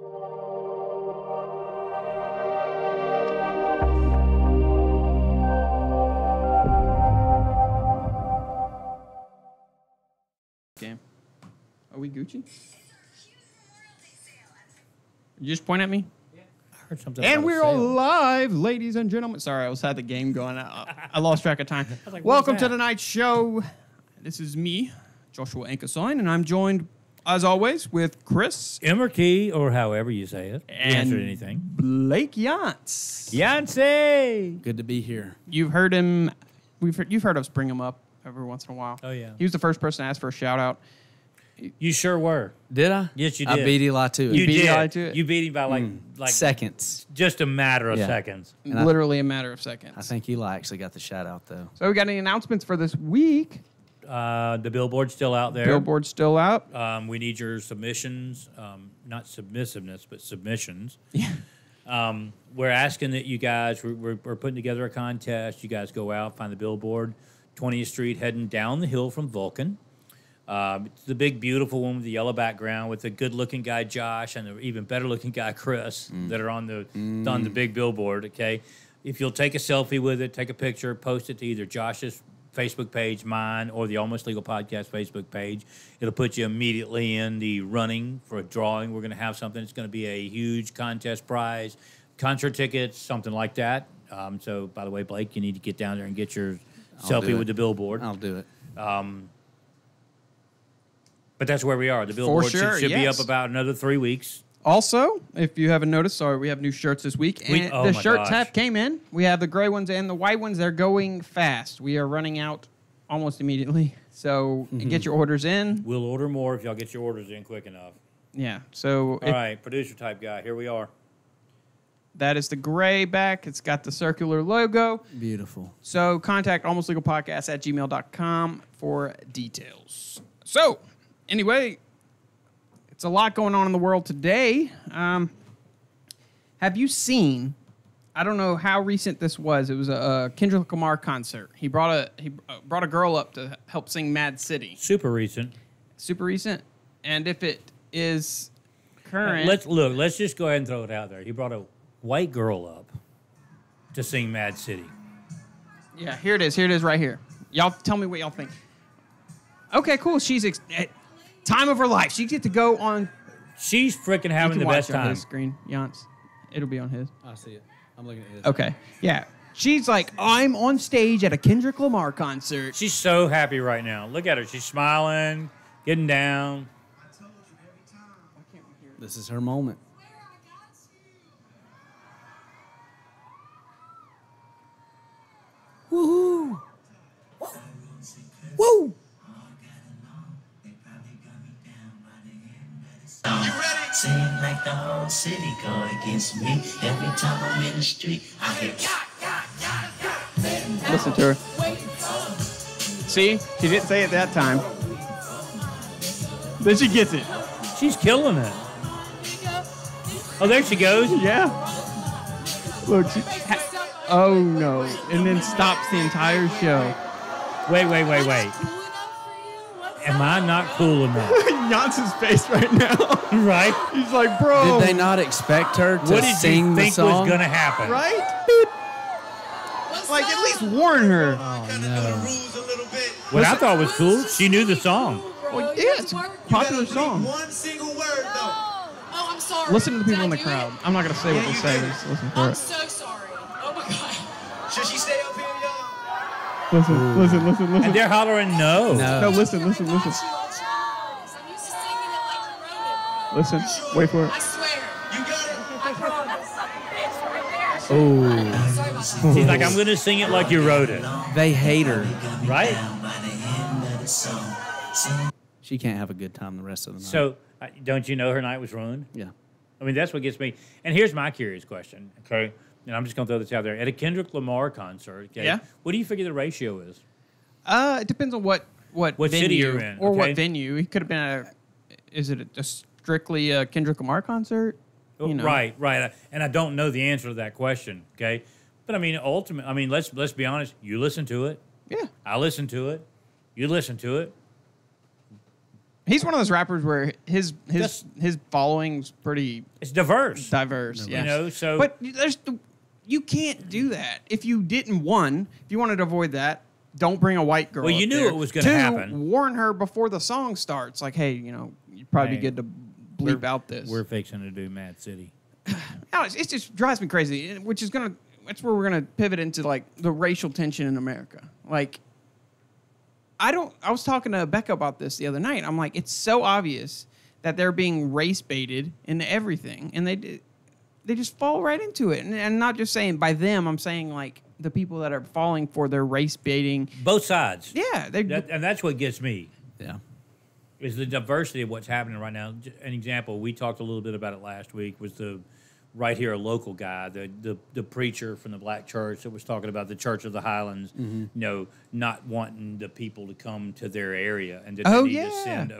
Game. Are we Gucci? You just point at me? Yeah. I heard something. And we're live, ladies and gentlemen. Sorry, I had the game going. I lost track of time. Like, welcome to tonight's show. This is me, Joshua Ankesheiln, and I'm joined, as always, with Chris Emmerke, or however you say it. And answered anything. Blake Yance. Yance! Good to be here. You've heard him. You've heard us bring him up every once in a while. Oh, yeah. He was the first person to ask for a shout-out. You sure were. Did I? Yes, you did. I beat Eli to it. You beat did. Eli to it? You beat him by like seconds. Just a matter of seconds. And Literally a matter of seconds. I think Eli actually got the shout-out, though. So we got any announcements for this week? The billboard's still out there. Billboard's still out. We need your submissions. Not submissiveness, but submissions. Yeah. We're asking that you guys, we're putting together a contest. You guys go out, find the billboard, 20th Street, heading down the hill from Vulcan. It's the big, beautiful one with the yellow background with the good-looking guy, Josh, and the even better-looking guy, Chris, that are on the big billboard, okay? If you'll take a selfie with it, take a picture, post it to either Josh's Facebook page, mine, or the Almost Legal Podcast Facebook page, it'll put you immediately in the running for a drawing. We're going to have something. It's going to be a huge contest prize, concert tickets, something like that. So, by the way, Blake, you need to get down there and get your selfie with the billboard. I'll do it. But that's where we are. The billboard should be up yes. about another 3 weeks. Also, if you haven't noticed, sorry, we have new shirts this week. And the shirts have came in. We have the gray ones and the white ones. They're going fast. We are running out almost immediately. So get your orders in. We'll order more if y'all get your orders in quick enough. Yeah. So all right, producer type guy, here we are. That is the gray back. It's got the circular logo. Beautiful. So contact almostlegalpodcast@gmail.com for details. So anyway, it's a lot going on in the world today. Have you seen, I don't know how recent this was. It was a Kendrick Lamar concert. He brought a girl up to help sing Mad City. Super recent. Super recent. And if it is current. Let's just go ahead and throw it out there. He brought a white girl up to sing Mad City. Yeah, here it is. Here it is right here. Y'all tell me what y'all think. Okay, cool. She's time of her life. She gets to go on. She's freaking having the best time. On his screen, Yance. It'll be on his. I see it. I'm looking at his. Okay. Yeah. She's like, I'm on stage at a Kendrick Lamar concert. She's so happy right now. Look at her. She's smiling, getting down. This is her moment. Woohoo! Woo! Seem like the whole city go against me. Every time I'm in the street, I hear Listen to her. See? She didn't say it that time. Then she gets it. She's killing it. Oh, there she goes. Yeah. Look. Oh, no. And then stops the entire show. Wait. Am I not cool enough? Yance's face right now. Right? He's like, bro. Did they not expect her to sing the song? What did you think was going to happen? Right? Like, at least warn her. Oh, no. What I thought was cool, she knew the song. Well, yeah, it's a popular song. One single word, though. Oh, I'm sorry. Listen to the people in the crowd. I'm not going to say what they say. Just listen for I'm it. so sorry. Oh, my God. Should she stay up here, y'all? Listen. And they're hollering no. No, listen. I'm used to singing it like you wrote it. Listen. Wait for it. I swear. You got it? I promise. Oh. Sorry about that. She's like, I'm going to sing it like you wrote it. They hate her. Right? She can't have a good time the rest of the night. So, don't you know her night was ruined? Yeah. I mean, that's what gets me. And here's my curious question, okay? And I'm just going to throw this out there. At a Kendrick Lamar concert, okay, Yeah. What do you figure the ratio is? It depends on what venue city you're in, or okay? what venue. It could have been is it a strictly a Kendrick Lamar concert? You know. Right. And I don't know the answer to that question, okay? But I mean, let's be honest. You listen to it. Yeah. I listen to it. You listen to it. He's one of those rappers where his That's- following's pretty It's diverse. diverse. Yeah. You know, so But you can't do that if you didn't. One, if you wanted to avoid that, don't bring a white girl. Well, you up knew there. it was gonna Two, happen. warn her before the song starts. Like, hey, you'd probably be Hey, good to bleep out this. we're fixing to do Mad City. Alex, it just drives me crazy. That's where we're gonna pivot into like the racial tension in America. Like, I was talking to Becca about this the other night. I'm like, it's so obvious that they're being race baited into everything, and they just fall right into it. And I'm not just saying by them. I'm saying like the people that are falling for their race baiting. Both sides. Yeah, And that's what gets me. Yeah. Is the diversity of what's happening right now. An example, we talked a little bit about it last week, was right here, a local guy, the preacher from the black church that was talking about the Church of the Highlands, not wanting the people to come to their area, and that they need to send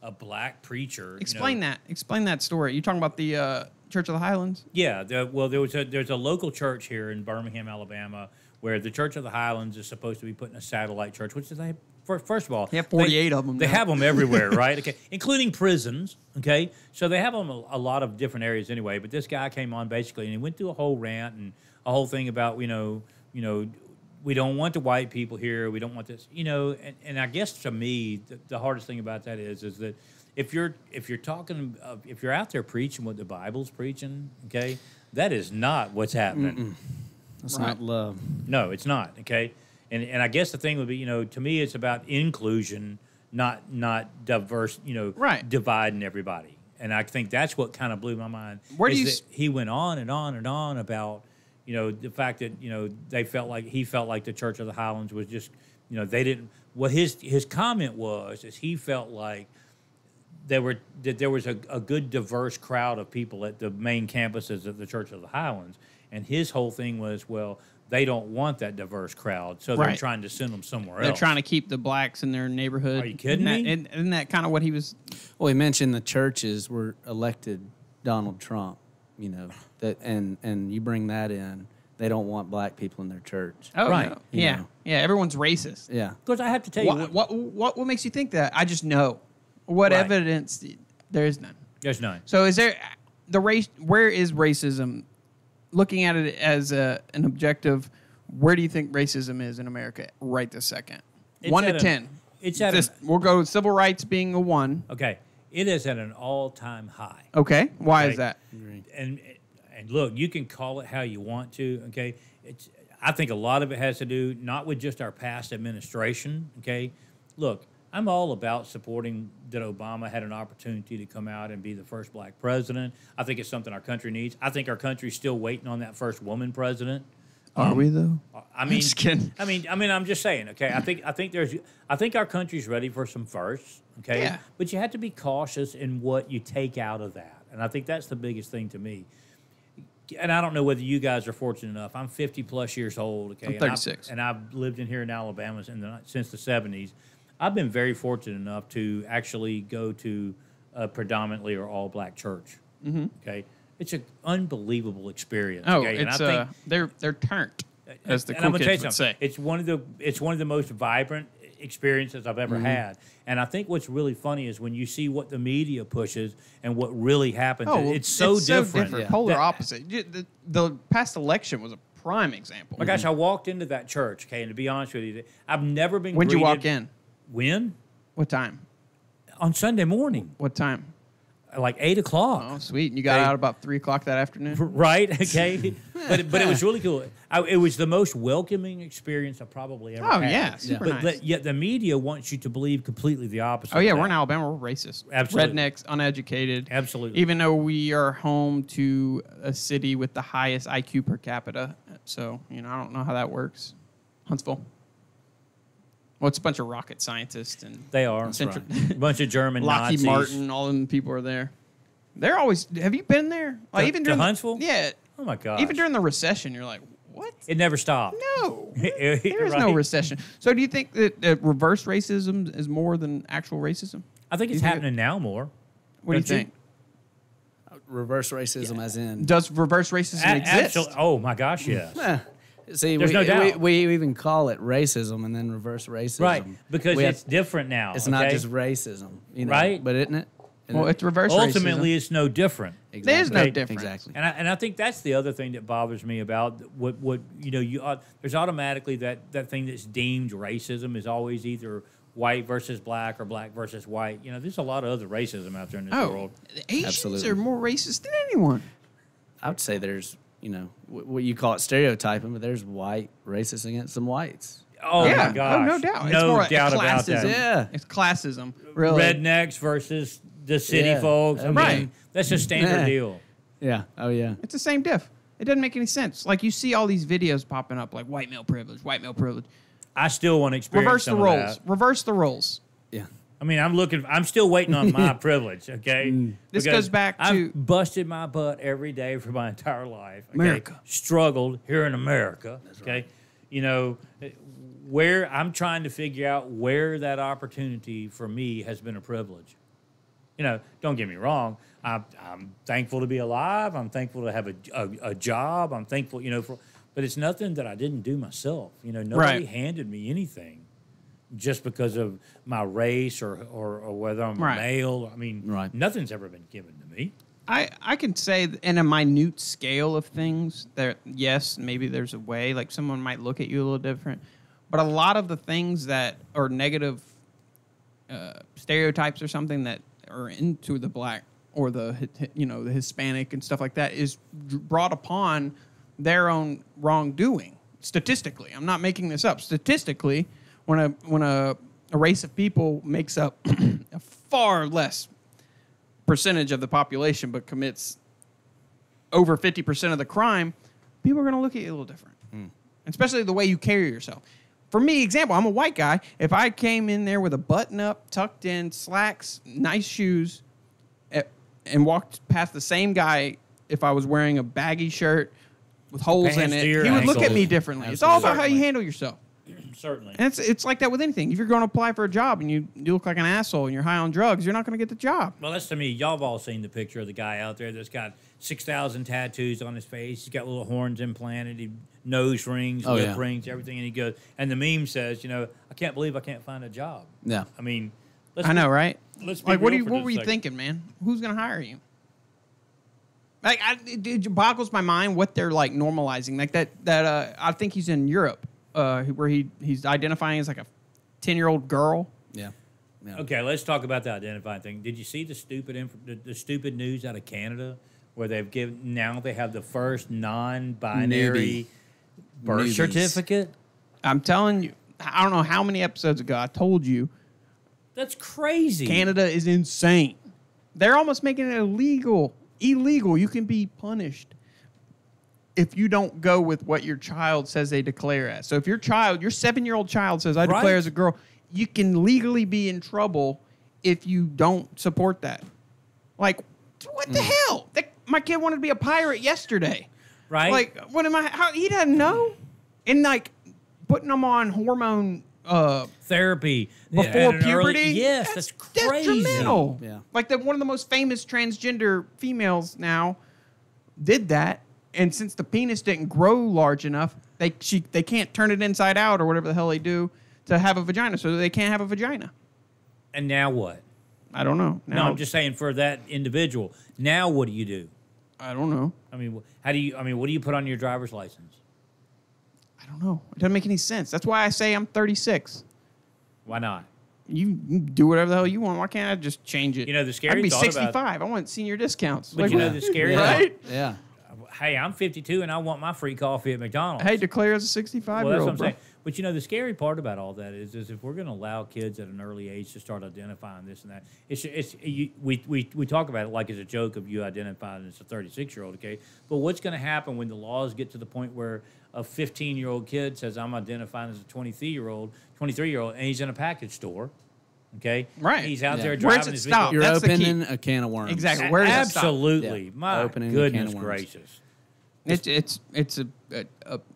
a black preacher. Explain that. Explain that story. You talking about the Church of the Highlands? Yeah. There's a local church here in Birmingham, Alabama, where the Church of the Highlands is supposed to be putting a satellite church, which is first of all, They have 48 of them They now. have them everywhere, right? Okay, including prisons. Okay, so they have them a lot of different areas anyway. But this guy came on basically, and he went through a whole rant and a whole thing about we don't want the white people here. We don't want this, And I guess to me, the hardest thing about that is that if you're talking, if you're out there preaching what the Bible's preaching, okay, that is not what's happening. That's not love. No, it's not. Okay, and I guess the thing would be, to me, it's about inclusion, not diverse. Right. Dividing everybody. And I think that's what kind of blew my mind. Where do you he went on and on and on about the fact that he felt like the Church of the Highlands was just they didn't. What his comment was is he felt like there was a good diverse crowd of people at the main campuses of the Church of the Highlands. And his whole thing was, well, they don't want that diverse crowd, so they're Right. trying to send them somewhere They're else. trying to keep the blacks in their neighborhood. Are you kidding Isn't me? that, isn't that kind of what he was? Well, he mentioned the churches were elected Donald Trump, and you bring that in, they don't want black people in their church. Oh, Right. no. You Yeah. know. Yeah. Everyone's racist. Yeah. Because I have to tell you, What makes you think that? I just know. What Right. evidence? There is none. there's none. So is there the race? Where is racism? Looking at it as an objective, where do you think racism is in America right this second? It's 1 to at a- 10. It's at We'll go with civil rights being a 1. okay. It is at an all-time high. Okay. Why Okay. is that? And look, you can call it how you want to. Okay, I think a lot of it has to do not with just our past administration. Okay, look, I'm all about supporting that Obama had an opportunity to come out and be the first black president. I think it's something our country needs. I think our country's still waiting on that first woman president. Are we though? I mean, just kidding. I mean, I'm just saying. Okay, I think our country's ready for some firsts. Okay, Yeah. but you have to be cautious in what you take out of that, and I think that's the biggest thing to me. And I don't know whether you guys are fortunate enough. I'm 50 plus years old. Okay, I'm 36. and I've lived in here in Alabama since the 70s. I've been very fortunate enough to actually go to a predominantly or all black church. Mm-hmm. Okay, it's an unbelievable experience. Oh, okay? it's they're turned, as the and I'm cool gonna tell you kids would something. say. It's one of the most vibrant experiences I've ever had. And I think what's really funny is when you see what the media pushes and what really happens. Oh, it's so different. Yeah. Polar That- opposite. The past election was a prime example. My gosh, I walked into that church. Okay, and to be honest with you, I've never been. When'd you greeted- walk in? When? What time? On Sunday morning, What time? like 8 o'clock. Oh, sweet. And you got Okay. out about 3 o'clock that afternoon? Right? Okay. but it was really cool. It was the most welcoming experience I probably ever Oh, had. yeah. Super But nice. yet the media wants you to believe completely the opposite. Oh, yeah. of We're in that. Alabama. We're racist. Absolutely. Rednecks, uneducated. Absolutely. Even though we are home to a city with the highest IQ per capita. So, I don't know how that works. Huntsville. Well, it's a bunch of rocket scientists and They are. That's Central- right. A bunch of German Lockheed Nazis. Martin. All them people are there. They're always. Have you been there? Like, To- even to during the- Huntsville? Yeah. Oh my God. Even during the recession, you're like, what? it never stopped. No. There is no Right? recession. So do you think that reverse racism is more than actual racism? I think it's You think happening now more. What do you Don't you? think? Reverse racism, as in Does reverse racism exist? Oh my gosh, yes. See, There's no doubt. we even call it racism and then reverse racism. Right, because We it's different now. It's okay? not just racism, you know, Right. But isn't it? Well, it's reverse Ultimately, racism. it's no different. There's no difference. Exactly. And I think that's the other thing that bothers me about what you know, there's automatically that thing that's deemed racism is always either white versus black or black versus white. You know, there's a lot of other racism out there in this world. The Asians Absolutely. are more racist than anyone. I would say there's, you know, what you call it stereotyping, but there's white racists against some whites. Oh yeah, my gosh, no doubt. It's no more doubt about classism. that. Yeah. It's classism. Really. Rednecks versus the city Yeah. folks. I mean, Right. that's a standard Yeah. deal. Yeah. Oh, yeah. It's the same diff. It doesn't make any sense. Like you see all these videos popping up, like white male privilege, white male privilege. I still want to experience Reverse the some of roles. that. Reverse the roles. Yeah. I mean, I'm still waiting on my privilege, okay? This Because goes back to- I've busted my butt every day for my entire life. Okay? America. Struggled here in America, okay? You know, where I'm trying to figure out where that opportunity for me has been a privilege. You know, don't get me wrong. I'm thankful to be alive. I'm thankful to have a job. I'm thankful, you know, but it's nothing that I didn't do myself. You know, nobody Right. handed me anything just because of my race or whether I'm Right. a male. I mean, Right. nothing's ever been given to me. I can say in a minute scale of things, there yes, maybe there's a way, like someone might look at you a little different, but a lot of the things that are negative stereotypes or something that are into the black or the the Hispanic and stuff like that is brought upon their own wrongdoing. Statistically, I'm not making this up. Statistically, when a race of people makes up a far less percentage of the population but commits over 50% of the crime, people are going to look at you a little different. Especially the way you carry yourself. For me, example, I'm a white guy. If I came in there with a button-up, tucked-in, slacks, nice shoes, and walked past the same guy if I was wearing a baggy shirt with holes in Pants it, to your he would look at ankles. me differently. It's all about how you Absolutely. handle yourself. Certainly. And it's like that with anything. If you're going to apply for a job and you look like an asshole and you're high on drugs, you're not going to get the job. Well, that's to me. Y'all have all seen the picture of the guy out there that's got 6,000 tattoos on his face. He's got little horns implanted, nose rings, Oh, lip yeah. rings, everything. And he goes, and the meme says, you know, I can't believe I can't find a job. Yeah. I mean, I know, right? Let's be Like, what real for what just were a you second. thinking, man? Who's going to hire you? Like, it boggles my mind what they're like normalizing. Like that I think he's in Europe, where he's identifying as like a 10-year-old girl. Yeah. Yeah. Okay, let's talk about the identifying thing. Did you see the stupid news out of Canada where they have the first non-binary birth Newbies. certificate? I'm telling you, I don't know how many episodes ago I told you That's crazy. Canada is insane. They're almost making it illegal. You can be punished if you don't go with what your child says they declare as. So if your 7-year-old child says, I Right. declare as a girl, you can legally be in trouble if you don't support that. Like, what the hell? My kid wanted to be a pirate yesterday. Right? Like, he doesn't know? And like, putting them on hormone therapy before at an early- puberty. yes, that's crazy. Detrimental. Yeah. Like one of the most famous transgender females now did that, and since the penis didn't grow large enough, they can't turn it inside out or whatever the hell they do to have a vagina, so they can't have a vagina. And now what? I don't know. No, I'm just saying for that individual. Now what do you do? I don't know. I mean, what do you put on your driver's license? I don't know. It doesn't make any sense. That's why I say I'm 36. Why not? You do whatever the hell you want. Why can't I just change it? You know, the scary I'd be thought about- 65. I want senior discounts. But you know the scary Yeah. right? Yeah. Hey, I'm 52 and I want my free coffee at McDonald's. Hey, declare as a well, that's 65-year-old, what I'm bro. saying. But you know, the scary part about all that is if we're going to allow kids at an early age to start identifying this and that, we talk about it like as a joke of you identifying as a 36-year-old, okay? But what's going to happen when the laws get to the point where a 15-year-old kid says, I'm identifying as a 23-year-old, and he's in a package store, okay? Right. He's out Yeah. there Where's driving it his stop? You're That's the key. opening a can of worms. Exactly. Where does it stop? Absolutely. Yeah. My Opening a can of goodness worms. gracious. It's a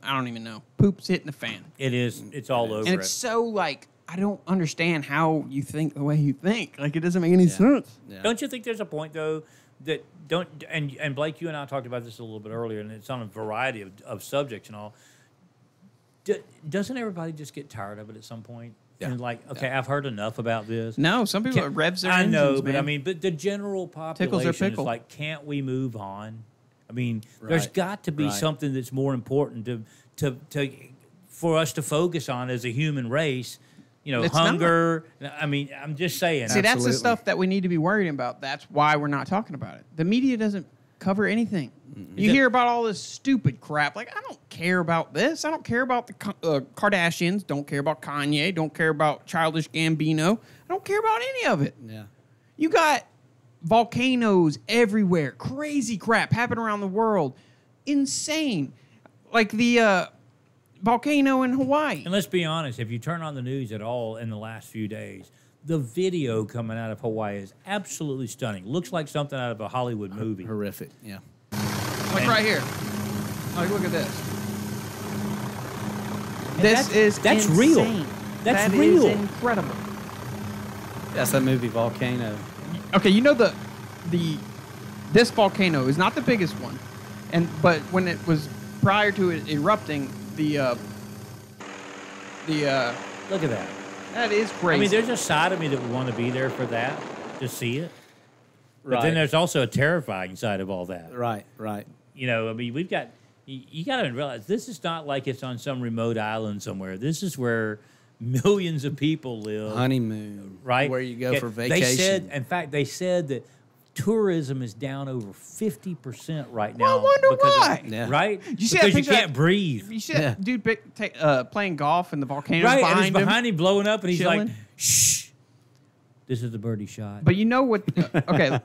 I don't even know. Poop's hitting the fan. It is. It's all over And it. it's so like I don't understand how you think the way you think. Like it doesn't make any sense. Yeah. Don't you think there's a point though that and Blake, you and I talked about this a little bit earlier, and it's on a variety of subjects and all. Doesn't everybody just get tired of it at some point? Yeah. And like, okay, I've heard enough about this. No, some people revs their engines, know, but man. I mean, but the general population is pickle. like, can't we move on? I mean, there's Right. got to be Right. something that's more important to for us to focus on as a human race. You know, It's hunger. I mean, I'm just saying. See, that's the Absolutely. stuff that we need to be worried about. That's why we're not talking about it. The media doesn't cover anything. You hear about all this stupid crap. Like, I don't care about this. I don't care about the Kardashians. Don't care about Kanye. Don't care about Childish Gambino. I don't care about any of it. Yeah. You got volcanoes everywhere. Crazy crap happening around the world. Insane. Like the volcano in Hawaii. And let's be honest, if you turn on the news at all in the last few days, the video coming out of Hawaii is absolutely stunning. Looks like something out of a Hollywood movie. Horrific. Yeah. Like right here. Like, look at this. That's real. insane. That's That real. is incredible. That's that movie Volcano. Okay, you know this volcano is not the biggest one, but when it was prior to it erupting, Look at that. that is crazy. I mean, there's a side of me that would want to be there for that, to see it. But Right. then there's also a terrifying side of all that. Right. Right. You know, I mean, we've got, you got to realize this is not like it's on some remote island somewhere. This is where millions of people live. Honeymoon. Right? Where you go Yeah, for vacation. They said, in fact, they said that tourism is down over 50% right now. I wonder because of- why. Yeah. Right? You see because that you picture can't that- breathe. you see Yeah. that dude playing golf and the volcano Right? And behind he's him. behind him blowing up, and he's like, chilling. shh, this is the birdie shot. But you know what? Okay,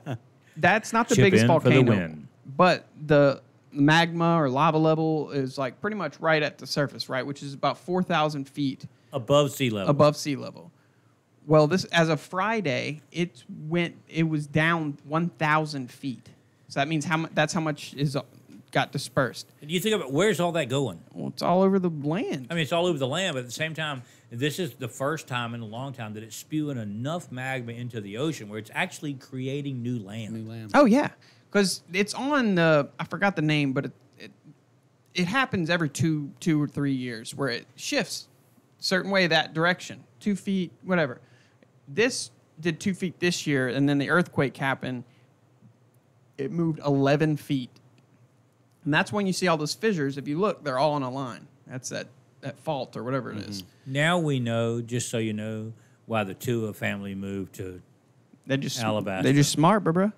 that's not the Chip biggest in for the volcano. win. But the magma or lava level is like pretty much right at the surface, right? Which is about 4,000 feet Above sea level. above sea level. Well, this as of Friday, it was down 1,000 feet. So that means that's how much got dispersed. And you think about where's all that going? Well, it's all over the land. I mean, it's all over the land, but at the same time, this is the first time in a long time that it's spewing enough magma into the ocean where it's actually creating new land. New land. Oh yeah, because it's on I forgot the name, but it happens every two or 3 years where it shifts a certain way that direction, 2 feet, whatever. This did 2 feet this year, and then the earthquake happened. It moved 11 feet, and that's when you see all those fissures. If you look, they're all on a line. That's that fault or whatever it is. Now we know, just so you know, why the Tua family moved to, They're just Alabaster. They're just smart, bro.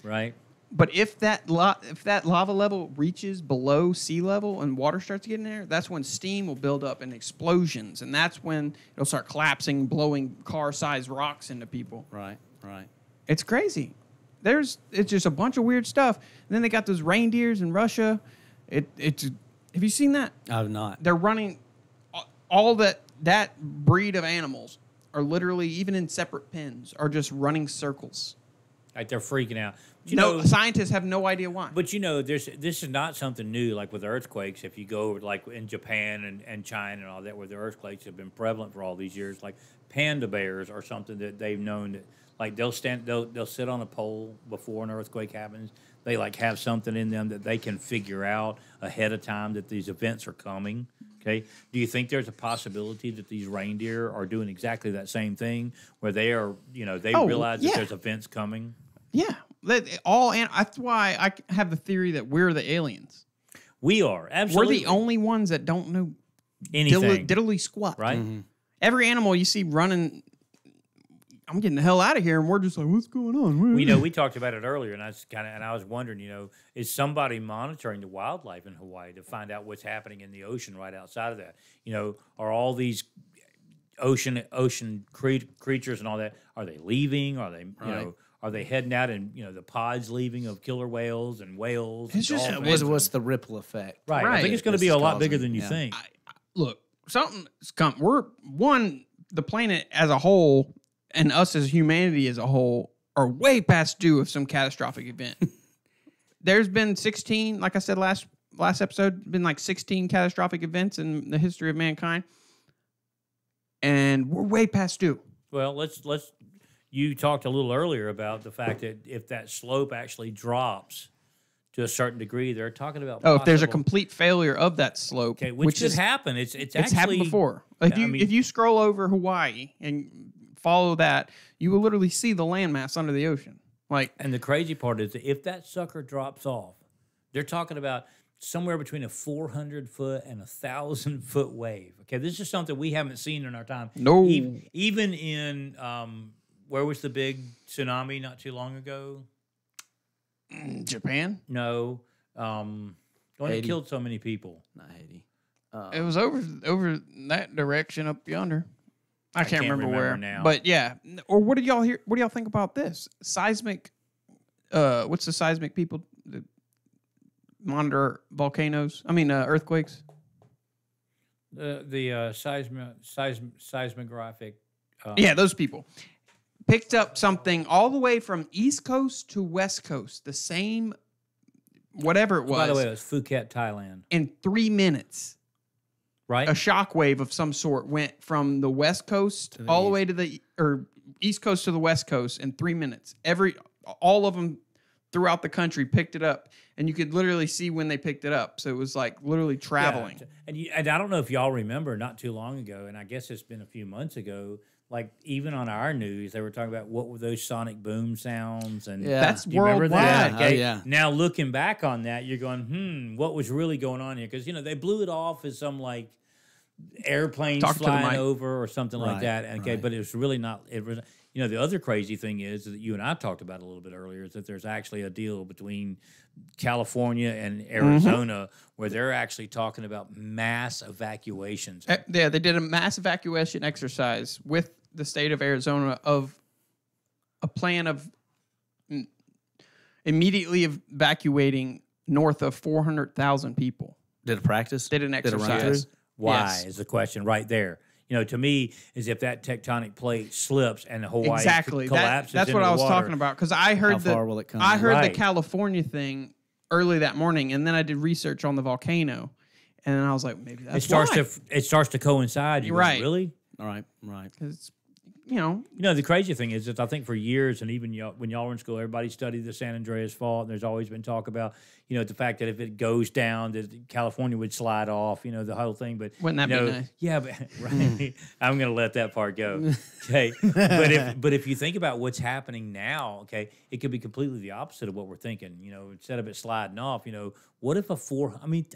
right? But if that lava level reaches below sea level and water starts getting there, that's when steam will build up and explosions, and that's when it'll start collapsing, blowing car-sized rocks into people. Right. Right. It's crazy. It's just a bunch of weird stuff. And then they got those reindeers in Russia. It's have you seen that? I've not. They're running all that breed of animals are literally even in separate pens are just running circles. Like they're freaking out. But Scientists have no idea why. But you know, this is not something new. Like with earthquakes, if you go like in Japan and China and all that, where the earthquakes have been prevalent for all these years, like panda bears are something that they've known that like they'll sit on a pole before an earthquake happens. They like have something in them that they can figure out ahead of time that these events are coming. Okay, do you think there's a possibility that these reindeer are doing exactly that same thing, where they are, they realize that there's events coming? Yeah, that's why I have the theory that we're the aliens. We are absolutely. We're the only ones that don't know anything, diddly squat. right? Mm-hmm. Every animal you see running, I'm getting the hell out of here, and we're just like, what's going on? We talked about it earlier, and I was wondering, is somebody monitoring the wildlife in Hawaii to find out what's happening in the ocean right outside of that? Are all these ocean creatures and all that? Are they leaving? Are they Are they heading out and the pods leaving of killer whales and whales? It's and just- dolphins? What's the ripple effect? Right. I Right. think it's going to be This a is lot bigger causing- than you yeah. think. Look, something's come. The planet as a whole, and us as humanity as a whole, are way past due of some catastrophic event. There's been 16, like I said last episode, been like 16 catastrophic events in the history of mankind, and we're way past due. Well, let's. You talked a little earlier about the fact that if that slope actually drops to a certain degree. They're talking about if there's a possible- complete failure of that slope, okay, which could is happen. It's it's actually happened before. If you scroll over Hawaii and follow that, you will literally see the landmass under the ocean. Like, And the crazy part is that if that sucker drops off, they're talking about somewhere between a 400-foot and 1,000-foot wave. Okay, this is something we haven't seen in our time. No. Even in where was the big tsunami not too long ago? Japan, No, one that Haiti. killed so many people. Not Haiti. it was over that direction up yonder. I can't remember where now. But yeah, or what do y'all hear? What do y'all think about this seismic? What's the seismic people that monitor volcanoes? I mean, earthquakes. The seismographic. Yeah, those people picked up something all the way from East Coast to West Coast, the same, whatever it was, By the way, it was Phuket, Thailand, in 3 minutes. right? A shock wave of some sort went from the West Coast all the way to the East Coast to the West Coast in 3 minutes. All of them throughout the country picked it up, and you could literally see when they picked it up. So it was like literally traveling. Yeah. And I don't know if y'all remember not too long ago, and I guess it's been a few months ago, like even on our news, they were talking about what were those sonic boom sounds. And Yeah. That's do you remember worldwide. that? Yeah. Oh, yeah. Now looking back on that, you're going, what was really going on here? Because, they blew it off as some like airplanes Talk to the flying mic. over or something like Right, that. Okay, right. but it was really not. It was, the other crazy thing is that you and I talked about a little bit earlier is that there's actually a deal between California and Arizona where they're actually talking about mass evacuations. Yeah, they did a mass evacuation exercise with the state of Arizona of a plan of immediately evacuating north of 400,000 people. Did a practice? Did an Did a run exercise. through? Why Yes. is the question right there? To me, is if that tectonic plate slips and Hawaii Exactly. collapses That's what into I the was water. talking about because I heard How far will it come I in? heard the Right. California thing early that morning, and then I did research on the volcano, and then I was like, maybe that's It starts to coincide. You're Right. Really? All right. Right. because The crazy thing is that I think for years, and even when y'all were in school, everybody studied the San Andreas Fault, and there's always been talk about, the fact that if it goes down, that California would slide off, the whole thing. But Wouldn't that be nice? Yeah, but right. I'm going to let that part go. Okay, but if you think about what's happening now, okay, it could be completely the opposite of what we're thinking. Instead of it sliding off, what if I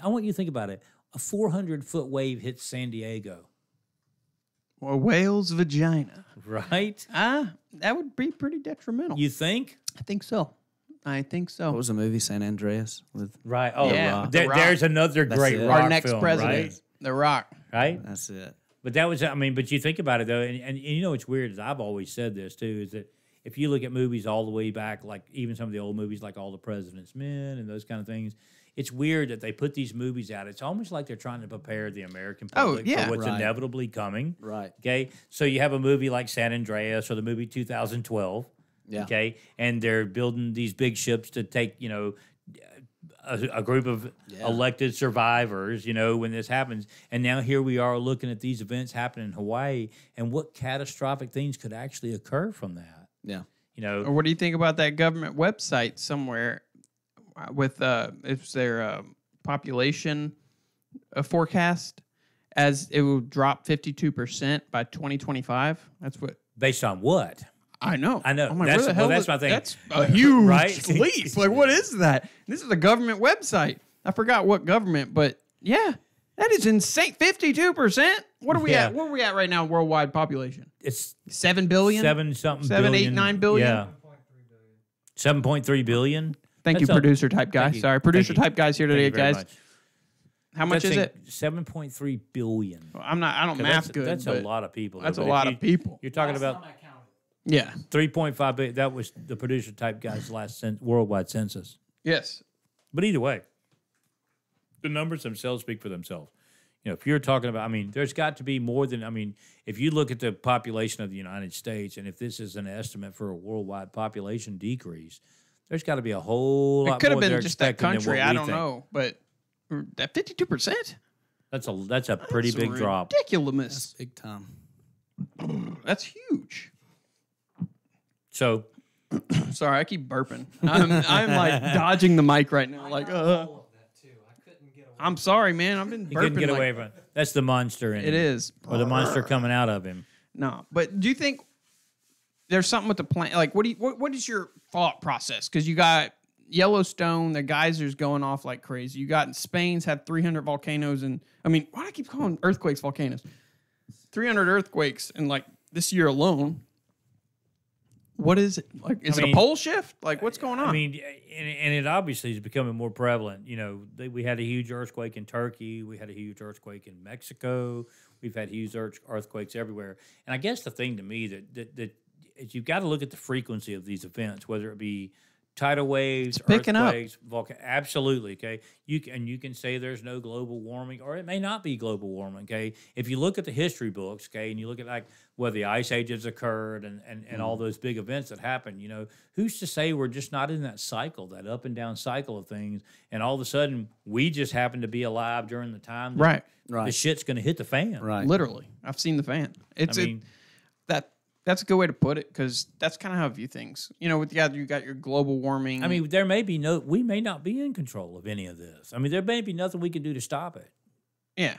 want you to think about it. A 400-foot wave hits San Diego, a whale's vagina. right? That would be pretty detrimental. You think? I think so. What was the movie San Andreas with? Right. Oh, Yeah, there- The Rock. there's another That's great it. rock Our next film, president, The Rock. right? That's it. But that was, but you think about it though, and what's weird is I've always said this too, is that if you look at movies all the way back, like even some of the old movies like All the President's Men and those kind of things, it's weird that they put these movies out. It's almost like they're trying to prepare the American public yeah. for what's Right. inevitably coming. Right. Okay. So you have a movie like San Andreas or the movie 2012. Yeah. Okay. And they're building these big ships to take, a group of elected survivors, when this happens. And now here we are looking at these events happening in Hawaii and what catastrophic things could actually occur from that. Yeah. Or what do you think about that government website somewhere with it's their population forecast as it will drop 52% by 2025? That's what Based on what? I know. I know. I'm like, That's- where the well, hell that's is- my thing. That's a huge Right? leap. Like, what is that? This is a government website. I forgot what government, but yeah, that is insane. 52%. What are we Yeah. at? Where are we at right now? Worldwide population. It's 7 billion. 7-something 7, 8, billion. 9 billion? Yeah. 7.3 billion. Thank you, That's a- producer type guy. thank you. Sorry, producer Thank you. type guys here Thank today, you very guys. much. How much is it? 7.3 billion. I don't 'Cause math good. That's a but lot of people. That's though. a But lot if of people. You're talking about Yeah. 3.5 billion. That was the producer type guy's last worldwide census. Yes. But either way, the numbers themselves speak for themselves. If you're talking about, there's got to be more than, if you look at the population of the United States, and if this is an estimate for a worldwide population decrease, there's got to be a whole lot It could have more they're been just that expecting than country. what I we don't think. know. But that 52%? That's a pretty big drop. Ridiculous. Big time. That's huge. So Sorry, I keep burping. I'm like dodging the mic right now. Like, I'm sorry, man. I've been He burping. couldn't get like, away from it. That's the monster in It him. is. Or the monster coming out of him. No, but do you think there's something with the plant? Like, what is your thought process? Because you got Yellowstone, the geysers going off like crazy. You got Spain's had 300 volcanoes, and I mean, why do I keep calling earthquakes volcanoes? 300 earthquakes in like this year alone. What is it like? Is it a pole shift? Like, what's going on? I mean, and it obviously is becoming more prevalent. You know, we had a huge earthquake in Turkey. We had a huge earthquake in Mexico. We've had huge earthquakes everywhere. And I guess the thing to me that is you've got to look at the frequency of these events, whether it be tidal waves, picking up. earthquakes, absolutely. Okay, you can say there's no global warming, or it may not be global warming. Okay, if you look at the history books, okay, and you look at like where the ice ages occurred and all those big events that happened, you know, who's to say we're just not in that cycle, that up and down cycle of things, and all of a sudden we just happen to be alive during the time that the shit's going to hit the fan. Right. Literally, I've seen the fan. It's that's a good way to put it, because that's kind of how I view things. You know, with you got your global warming. I mean, we may not be in control of any of this. I mean, there may be nothing we can do to stop it. Yeah.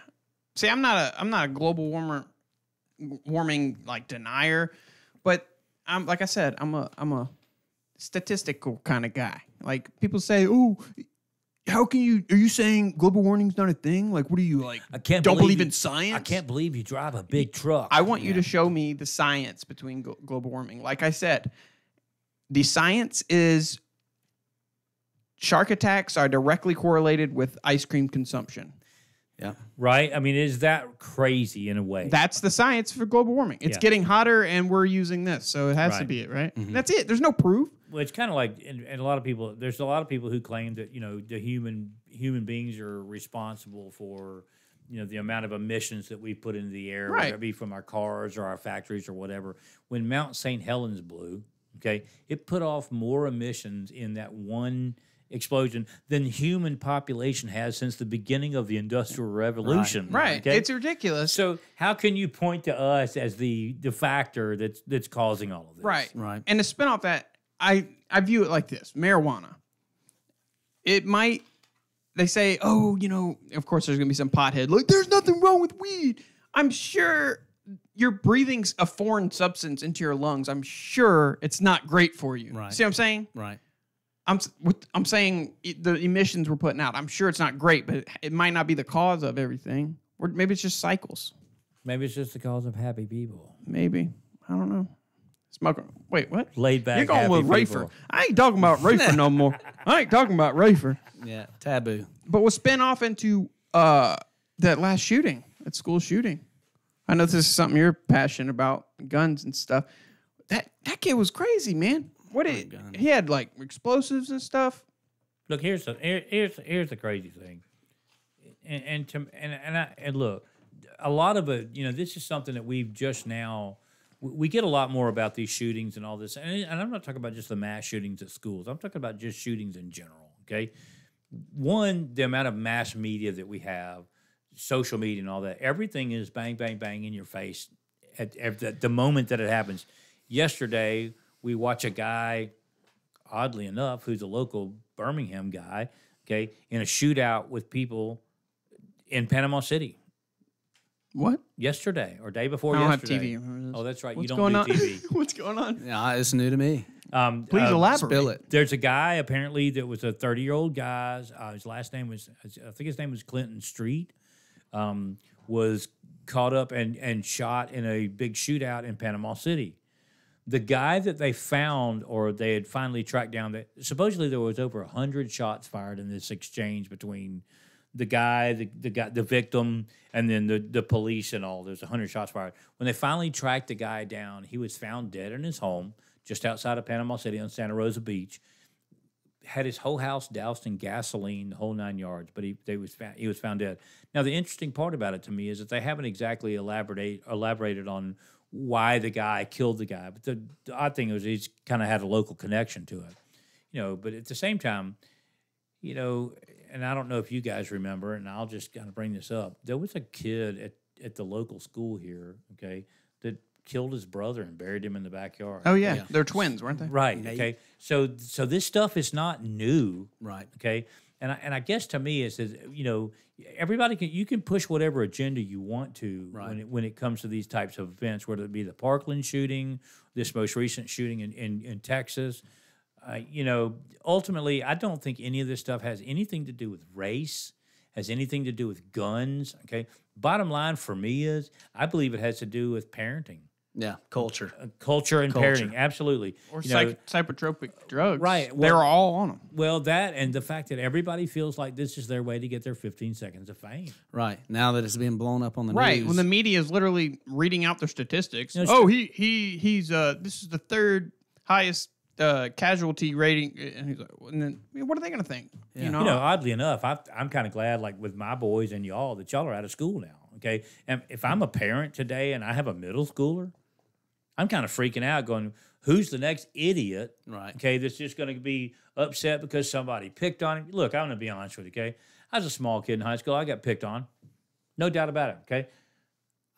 See, I'm not a global warming like denier, but I'm like I said, I'm a statistical kind of guy. Like people say, "Oh, how can you? Are you saying global warming's not a thing? Like, what are you like? I can't don't believe you- in science? I can't believe you drive a big truck. I want you to show me the science between global warming. Like I said, the science is shark attacks are directly correlated with ice cream consumption. Yeah. Right? I mean, is that crazy in a way? That's the science for global warming. It's Yeah. getting hotter, and we're using this, so it has to Right. be it, right? That's it. There's no proof. Well, it's kind of like, and a lot of people, there's a lot of people who claim that, you know, the human beings are responsible for, you know, the amount of emissions that we put into the air, Right. whether it be from our cars or our factories or whatever. When Mount St. Helens blew, okay, it put off more emissions in that one explosion than human population has since the beginning of the Industrial Revolution. Right. Okay? It's ridiculous. So how can you point to us as the factor that's causing all of this? Right. Right. And to spin off that, I view it like this. Marijuana. It might, they say, oh, you know, of course there's going to be some pothead. Like, there's nothing wrong with weed. I'm sure you're breathing a foreign substance into your lungs. I'm sure it's not great for you. Right. See what I'm saying? Right. I'm saying the emissions we're putting out. I'm sure it's not great, but it might not be the cause of everything. Or maybe it's just cycles. Maybe it's just the cause of happy people. Maybe. I don't know. Smoking. Wait, what? Laid back. You're going happy with Rafer. people. I ain't talking about Rafer no more. I ain't talking about Rafer. Yeah. Taboo. But we'll spin off into that last shooting, that school shooting. I know this is something you're passionate about, guns and stuff. That kid was crazy, man. He had like explosives and stuff. Look, here's the crazy thing, and look, a lot of it, you know, this is something that we've just now. We get a lot more about these shootings and all this, and I'm not talking about just the mass shootings at schools. I'm talking about just shootings in general. Okay, one, the amount of mass media that we have, social media and all that, everything is bang, bang, bang in your face at the moment that it happens. Yesterday, we watch a guy, oddly enough, who's a local Birmingham guy, okay, in a shootout with people in Panama City. What? Yesterday or day before I don't have yesterday. TV. Oh, that's right. What's you going don't do on? TV. What's going on? Yeah, it's new to me. Please elaborate. Spill it. There's a guy apparently that was a 30-year-old guy. His last name was, I think his name was Clinton Street. Was caught up and shot in a big shootout in Panama City. The guy that they found, or they had finally tracked down, that supposedly there was over 100 shots fired in this exchange between the guy, the victim, and then the police and all. There's 100 shots fired. When they finally tracked the guy down, he was found dead in his home just outside of Panama City on Santa Rosa Beach. Had his whole house doused in gasoline, the whole 9 yards, but he was found dead. Now, the interesting part about it to me is that they haven't exactly elaborated on why the guy killed the guy. But the odd thing was he's kind of had a local connection to it, you know. But at the same time, you know, and I don't know if you guys remember, and I'll just kind of bring this up. There was a kid at the local school here, okay, that killed his brother and buried him in the backyard. Oh yeah, they're twins, weren't they? Right. Okay. So this stuff is not new. Right. Okay. And I guess to me it's everybody you can push whatever agenda you want to when it comes to these types of events, whether it be the Parkland shooting, this most recent shooting in Texas. Ultimately, I don't think any of this stuff has anything to do with race, has anything to do with guns. Okay. Bottom line for me is I believe it has to do with parenting. Yeah, culture. Culture and parenting, absolutely. Or psychotropic drugs. Right. They're all on them. Well, that and the fact that everybody feels like this is their way to get their 15 seconds of fame. Right. Now that it's being blown up on the Right. news. When the media is literally reading out their statistics. No, He's this is the third highest casualty rating, and he's like, and then what are they going to think? Yeah. Oddly enough, I'm kind of glad, like with my boys and y'all, that y'all are out of school now. Okay, and if I'm a parent today and I have a middle schooler, I'm kind of freaking out, going, "Who's the next idiot?" Right. Okay, that's just going to be upset because somebody picked on him. Look, I'm going to be honest with you. Okay, I was a small kid in high school. I got picked on, no doubt about it. Okay.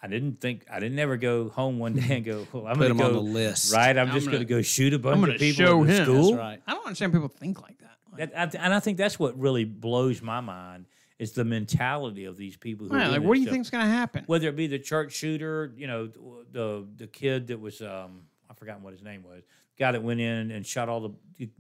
I didn't ever go home one day and go, well, I'm going to go on the list. Right, I'm just going to go shoot a bunch of people show in the him. school. That's right. I don't understand people think like that. And I think that's what really blows my mind is the mentality of these people. Who Right, do like, this what do you stuff. think's going to happen? Whether it be the church shooter, the kid that was I've forgotten what his name was, guy that went in and shot all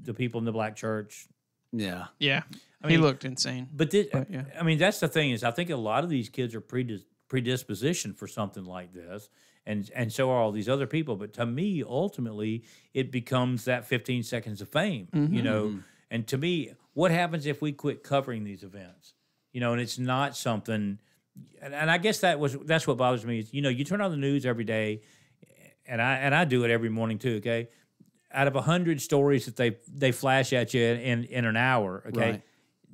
the people in the black church. Yeah. Yeah, he mean, looked insane. But yeah. I mean, that's the thing is I think a lot of these kids are predispositioned for something like this, and so are all these other people. But to me, ultimately, it becomes that 15 seconds of fame, And to me, what happens if we quit covering these events? And it's not something. And I guess that's what bothers me is you turn on the news every day, and I do it every morning too. Okay, out of 100 stories that they flash at you in an hour, okay. Right.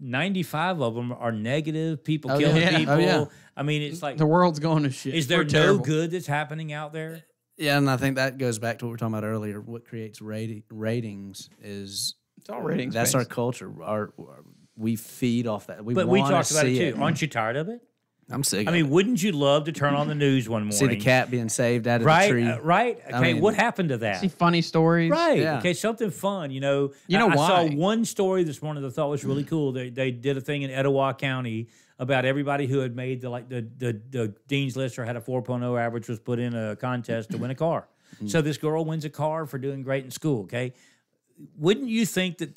95 of them are negative. People Oh, killing yeah. people. Oh, yeah. I mean, it's like, The world's going to shit. is there We're no terrible. good that's happening out there? Yeah, and I think that goes back to what we were talking about earlier. What creates ratings is It's all ratings. that's our culture. We feed off that. But we wanna talked about it see too. Aren't you tired of it? I'm sick. I mean, wouldn't you love to turn on the news one morning? see the cat being saved out of right? the tree. Right? Okay, mean, what happened to that? See funny stories. Right. Yeah. Okay, something fun, You know I saw why? one story this morning that I thought was really cool. They did a thing in Etowah County about everybody who had made the Dean's List or had a 4.0 average was put in a contest to win a car. So this girl wins a car for doing great in school, okay? Wouldn't you think that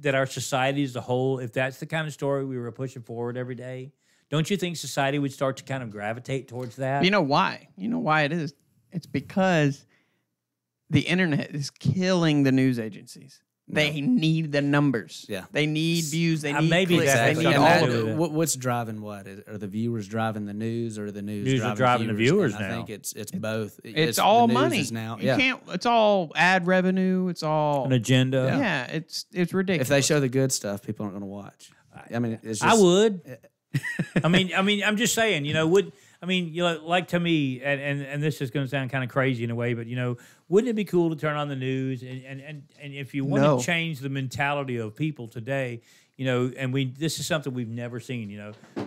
that our society as a whole, if that's the kind of story we were pushing forward every day, don't you think society would start to kind of gravitate towards that? You know why? You know why it is? It's because the internet is killing the news agencies. They need the numbers. Yeah. They need views. They need maybe clicks. that's They something need to all do of with it. it. What's driving what? Are the viewers driving the news, or the news News are driving the viewers And I now. think it's both. It's all the news money. is now. You can't. It's all ad revenue. It's all An agenda. Yeah, it's ridiculous. If they show the good stuff, people aren't going to watch. I mean, it's just, I would. I mean, I'm just saying, like to me, and this is going to sound kind of crazy in a way, but wouldn't it be cool to turn on the news and if you want No. to change the mentality of people today, and this is something we've never seen.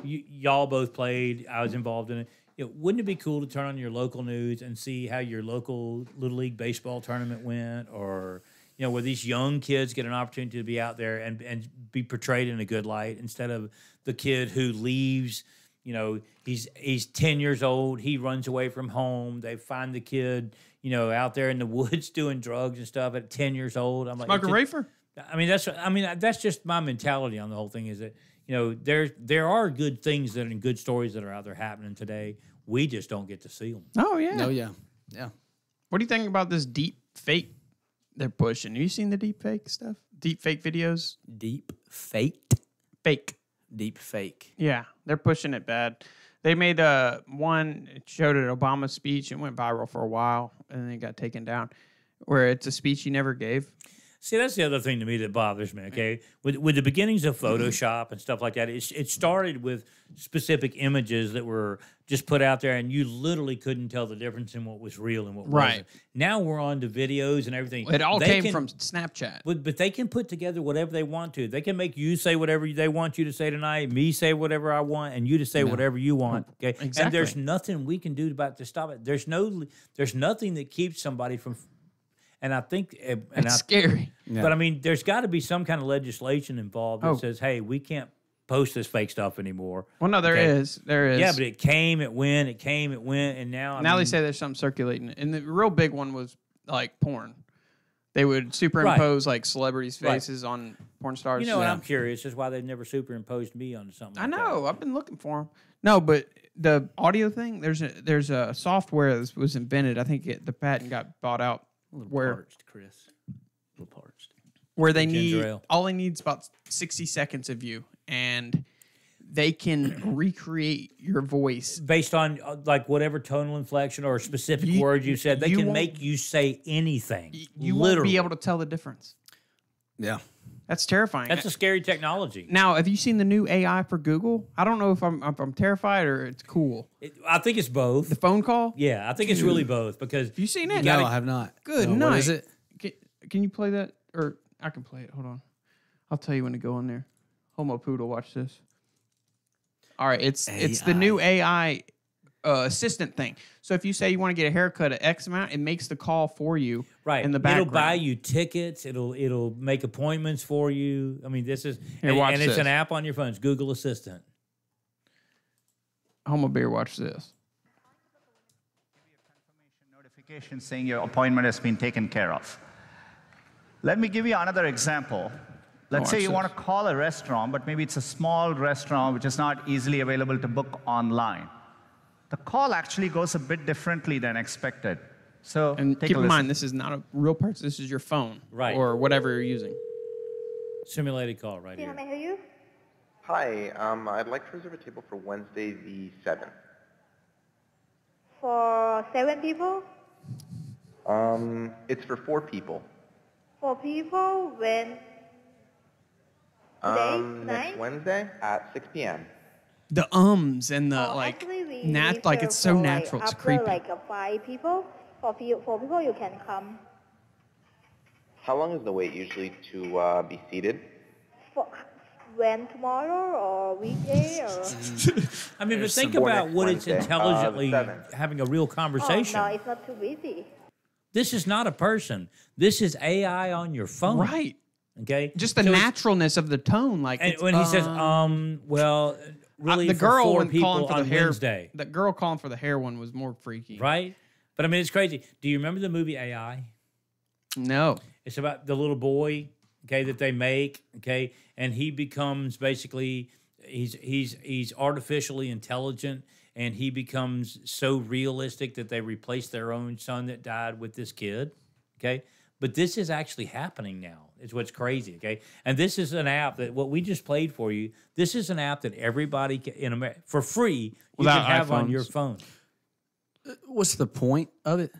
Y'all both played. I was involved in it. Wouldn't it be cool to turn on your local news and see how your local Little League baseball tournament went, or where these young kids get an opportunity to be out there and be portrayed in a good light instead of the kid who leaves. He's 10 years old. He runs away from home. They find the kid, out there in the woods doing drugs and stuff at 10 years old. I'm like, smoke a reefer. that's just my mentality on the whole thing. Is that there are good things and good stories that are out there happening today. We just don't get to see them. Oh yeah. No, yeah. What do you think about this deep fake they're pushing? Have you seen the deep fake stuff? Deep fake videos? Deep fake. Fake. Deep fake. Yeah, they're pushing it bad. They made one, it showed an Obama speech. It went viral for a while, and then it got taken down, where it's a speech he never gave. See, that's the other thing to me that bothers me, okay? With the beginnings of Photoshop and stuff like that, it started with specific images that were just put out there, and you literally couldn't tell the difference in what was real and what wasn't. Now we're on to videos and everything. It all came from Snapchat. But they can put together whatever they want to. They can make you say whatever they want you to say tonight, me say whatever I want, and you to say whatever you want, okay? Exactly. And there's nothing we can do about to stop it. There's nothing that keeps somebody from... And I think... It's scary. Yeah. But, I mean, there's got to be some kind of legislation involved that says, hey, we can't post this fake stuff anymore. Well, no, there is. There is. Yeah, but it came, it went, and now... Now they say there's something circulating. And the real big one was, like, porn. They would superimpose, like, celebrities' faces on porn stars. You know, and I'm curious is why they've never superimposed me onto something I like know. that. I've been looking for them. No, but the audio thing, there's a software that was invented. I think the patent got bought out. A little Where- parched, Chris. A little parched. Where they Ginger need ale. all they need is about 60 seconds of you, and they can recreate your voice. Based on, like, whatever tonal inflection or specific words you said, they you can won't- make you say anything. You literally. won't be able to tell the difference. Yeah. That's terrifying. That's a scary technology. Now, have you seen the new AI for Google? I don't know if I'm terrified or it's cool. I think it's both. The phone call? Yeah, I think it's really both because Have you seen it? No, I have not. Good No, night. What is it? Can you play that? Or I can play it. Hold on. I'll tell you when to go in there. Homo Poodle, watch this. All right, it's the new AI assistant thing. So if you say you want to get a haircut at X amount, it makes the call for you. right in the background. it'll buy you tickets. It'll make appointments for you. I mean, this is Here, watch and it's this. an app on your phone. It's Google Assistant. Homo Bear, watch this. Notification saying your appointment has been taken care of. Let me give you another example. Let's say watch you want this. to call a restaurant, but maybe it's a small restaurant which is not easily available to book online. The call actually goes a bit differently than expected. So And take keep a in listen. mind, this is not a real person. This is your phone. Right. Or whatever you're using. Simulated call right How here. may I help you? Hi, I'd like to reserve a table for Wednesday the 7th. For 7 people? It's for 4 people. 4 people? When? Today? Next Tonight? Wednesday at 6 p.m. The ums and the like, Actually, we like it's so for, natural. It's after creepy. like 5 people. For 4 people, you can come. How long is the wait usually to be seated? For, when, tomorrow or weekday or? I mean, but think For about next what Wednesday, it's intelligently the 7th. having a real conversation. Oh, no, it's not too busy. This is not a person. This is AI on your phone. Right. Okay. Just the So it's- naturalness of the tone. Like And it's, when he says, well, really, the for girl 4 when people calling for on the hair, Wednesday, the girl calling for the hair one was more freaky. right? But I mean, it's crazy. Do you remember the movie AI? No. It's about the little boy, okay, that they make, okay, and he becomes basically he's artificially intelligent, and he becomes so realistic that they replace their own son that died with this kid, okay. But this is actually happening now. It's what's crazy, okay? And this is an app that what we just played for you. This is an app that everybody in America for free you Without can have on iPhones. your phone. What's the point of it?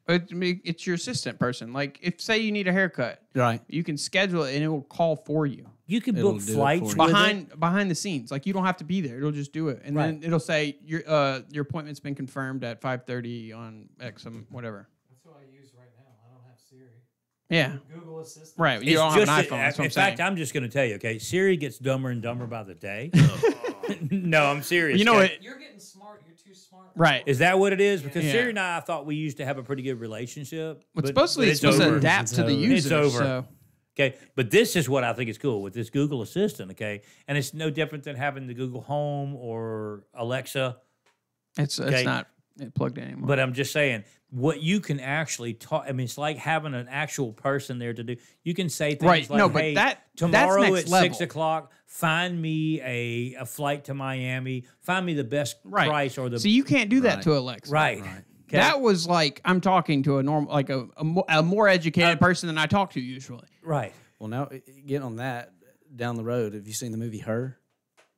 It's your assistant person. Like if say you need a haircut, Right. you can schedule it and it will call for you. You can It'll book do it flights for you. with it. Behind the scenes. Like you don't have to be there. It'll just do it. And then Right. it'll say your appointment's been confirmed at 5:30 on X whatever. That's what I use right now. I don't have Siri. Yeah. Google Assistant. Right. You It's don't have an just iPhone. That's what in I'm saying. fact, I'm just going to tell you, okay? Siri gets dumber and dumber by the day. No, I'm serious. You know okay? what? You're getting smart. You're too smart. Right. Is that what it is? Because Yeah. Siri and I thought we used to have a pretty good relationship. It's but supposed it's to over. adapt to the It's user. over. So. Okay, but this is what I think is cool with this Google Assistant, okay? And it's no different than having the Google Home or Alexa. It's Okay. not plugged in anymore. But I'm just saying, what you can actually talk, I mean, it's like having an actual person there to do. You can say things Right. like, No, but hey, that's tomorrow next at level. 6 o'clock, find me a flight to Miami, find me the best right. price or the... So you can't do that Right. to Alexa. right. Okay. That was like I'm talking to a normal, like a more educated person than I talk to usually. Right. Well, now get on that down the road. Have you seen the movie Her?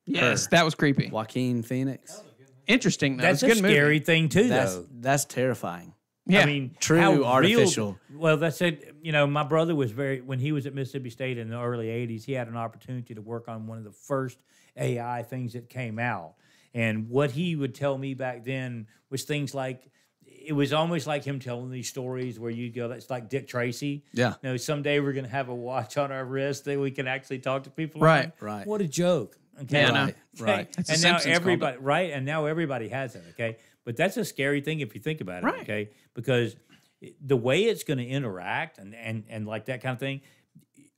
Yes, that was creepy. Joaquin Phoenix. Interesting though. That's it's a good scary movie. thing, too, though. That's terrifying. Yeah. I mean, True how artificial. Well, that's it. You know, my brother was when he was at Mississippi State in the early 80s, he had an opportunity to work on one of the first AI things that came out. And what he would tell me back then was things like, it was almost like him telling these stories where you go, that's like Dick Tracy. Yeah. You know, someday we're going to have a watch on our wrist that we can actually talk to people. Right, on. right. What a joke. Okay. Yeah, I know. Right, right. It's And the now Simpsons called everybody, right? And now everybody has it. Okay. But that's a scary thing if you think about it. Right. Okay. Because the way it's going to interact and like that kind of thing,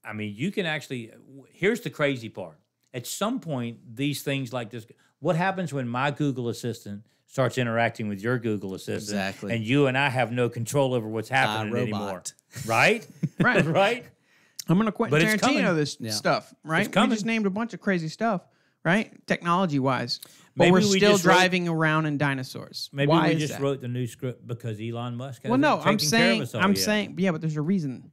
I mean, you can actually, here's the crazy part. At some point, these things like this, what happens when my Google Assistant starts interacting with your Google Assistant? Exactly. And you and I have no control over what's happening anymore. iRobot. Right? Right. Right? I'm going to Quentin But it's coming. Tarantino this Yeah. stuff, right? We coming. just named a bunch of crazy stuff, right? Technology-wise. But Maybe we're we still just wrote- driving around in dinosaurs. Maybe Why we is just that? wrote the new script because Elon Musk hasn't Well, no, taken care of us all yet. yeah, but there's a reason.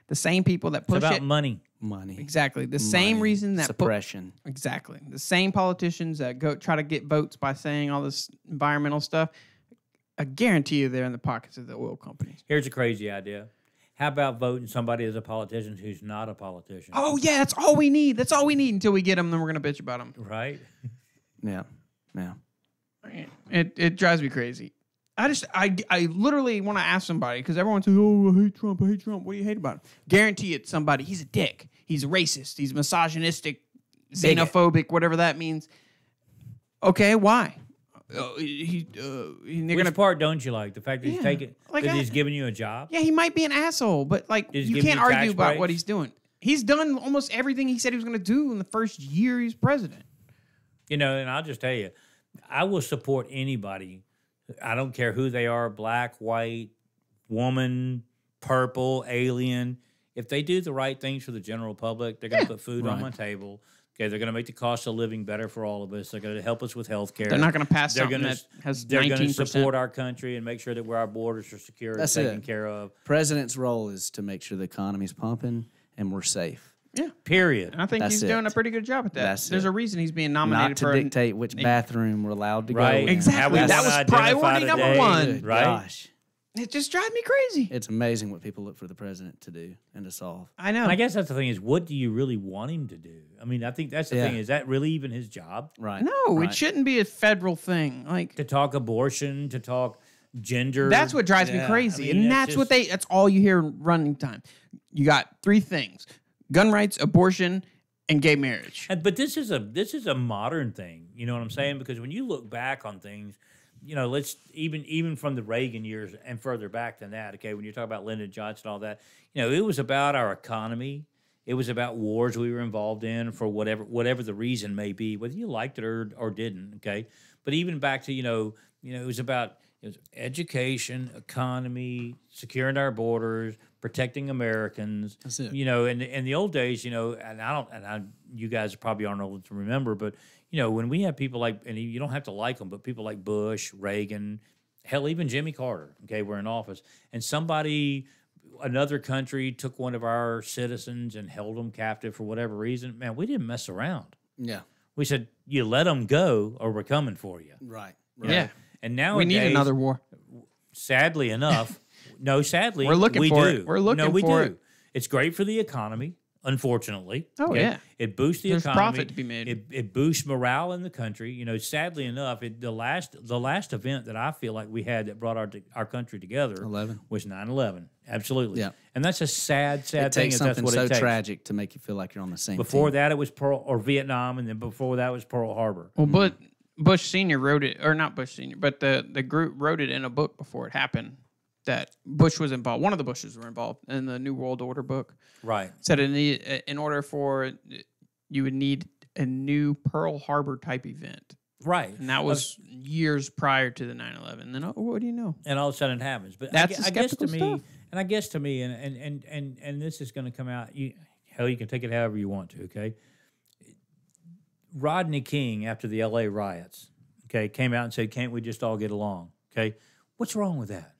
The same people that It's push about it. money. Money. Exactly. The same Money. reason that suppression. exactly. The same politicians that go try to get votes by saying all this environmental stuff. I guarantee you they're in the pockets of the oil companies. Here's a crazy idea. How about voting somebody as a politician who's not a politician? Oh, yeah, that's all we need. That's all we need until we get them, then we're going to bitch about them. Right? Yeah. Yeah. It drives me crazy. I literally want to ask somebody because everyone says, "Oh, I hate Trump. I hate Trump." What do you hate about him? Guarantee it's somebody. He's a dick. He's racist. He's misogynistic, xenophobic, whatever that means. Okay, why? They're Which gonna. part don't you like? The fact that he's Yeah. taking, Like that I- he's giving you a job? Yeah, he might be an asshole, but like Is you giving can't you tax argue about what breaks? he's doing. He's done almost everything he said he was going to do in the first year he's president. You know, and I'll just tell you, I will support anybody. I don't care who they are, black, white, woman, purple, alien. If they do the right things for the general public, they're going to put food on my table. Okay, they're going to make the cost of living better for all of us. They're going to help us with health care. They're not going to pass They're something gonna, that has they're going to 19%. support our country and make sure that our borders are secure That's and taken it. care of. President's role is to make sure the economy's pumping and we're safe. Yeah, Period. and I think That's he's doing it. a pretty good job at that. That's There's it. a reason he's being nominated Not to for dictate which bathroom we're allowed to Right. go in. Exactly. How we That wanna was identify priority number today. one. Good Right? Gosh. It just drives me crazy. It's amazing what people look for the president to do and to solve. I know. And I guess that's the thing is, what do you really want him to do? I mean, I think that's the Yeah. thing. Is that really even his job? Right. No, Right. it shouldn't be a federal thing. Like To talk abortion, to talk gender. that's what drives me Yeah, crazy, I mean, and that's what just- that's all you hear in running time. You got three things: gun rights, abortion, and gay marriage. But this is a modern thing. You know what I'm saying? Because when you look back on things, you know, let's even from the Reagan years and further back than that. Okay, when you talk about Lyndon Johnson, all that, you know, it was about our economy. It was about wars we were involved in for whatever the reason may be, whether you liked it or didn't. Okay, but even back to you know, it was about education, economy, securing our borders, protecting Americans. That's it. You know, in the old days, you know, you guys probably aren't old to remember, but you know, when we have people like, and you don't have to like them, but people like Bush, Reagan, hell, even Jimmy Carter, okay, were in office, and another country took one of our citizens and held them captive for whatever reason, man, we didn't mess around. Yeah. We said, you let them go or we're coming for you. Right. Yeah, And now we need another war. Sadly enough, sadly, We're looking we for do. it. We're looking no, we for do. it. It's great for the economy, unfortunately. Oh, yeah. It boosts the There's economy. profit to be made. It boosts morale in the country. You know, sadly enough, the last event that I feel like we had that brought our country together 11. was 9/11. Absolutely. Yeah. And that's a sad It thing. takes If that's something what so it takes. tragic to make you feel like you're on the same Before team. that, it was Vietnam, and then before that was Pearl Harbor. Well, but Bush Senior wrote it, or not Bush Senior, but the group wrote it in a book before it happened. That Bush was involved. One of the Bushes were involved in the New World Order book. Right. Said in order for you would need a new Pearl Harbor type event, Right. and that was years prior to the 9/11. Then what do you know? And all of a sudden it happens. But That's the I guess to skeptical me, stuff. and this is going to come out. You can take it however you want to. Okay. Rodney King, after the L.A. riots, okay, came out and said, "Can't we just all get along?" Okay, what's wrong with that?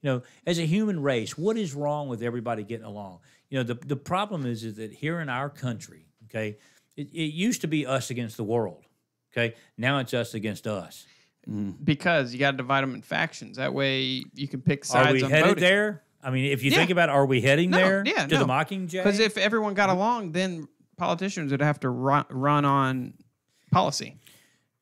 You know, as a human race, what is wrong with everybody getting along? You know, the problem is that here in our country, okay, it used to be us against the world. Okay, now it's us against us. because you got to divide them in factions. That way you can pick sides. Are we on headed voting. there? I mean, if you think about, are we heading there to the Mockingjay? Because if everyone got along, then politicians would have to run on policy.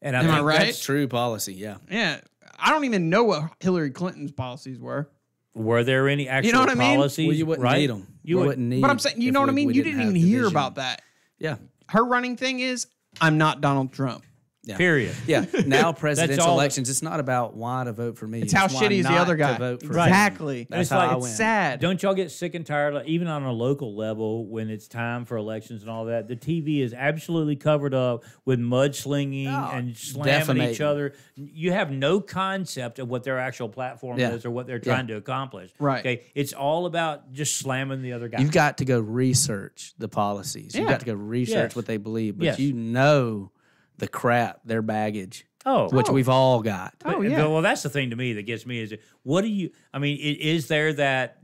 And I Am I think right? That's true policy, yeah. Yeah. I don't even know what Hillary Clinton's policies were. Were there any actual You know what I mean? policies? Well, you wouldn't right? need them. You wouldn't need. But I'm saying, you know what I mean? You didn't even hear about that. Yeah. Her running thing is, I'm not Donald Trump. Yeah. Period. Yeah. Now presidential all- elections, it's not about why to vote for me. It's how why shitty is the not other to guy. vote for Exactly. me. That's It's how like- I It's win. sad. Don't y'all get sick and tired, like, even on a local level, when it's time for elections and all that? The TV is absolutely covered up with mudslinging and slamming defamating. each other. You have no concept of what their actual platform Yeah. is or what they're trying to accomplish. Right. Okay. It's all about just slamming the other guy. You've got to go research the policies. You've Yeah. got to go research Yes. what they believe. But Yes. you know the crap, their baggage, Oh. which we've all got. Oh, yeah. Well, that's the thing to me that gets me is, what do you? I mean, is there that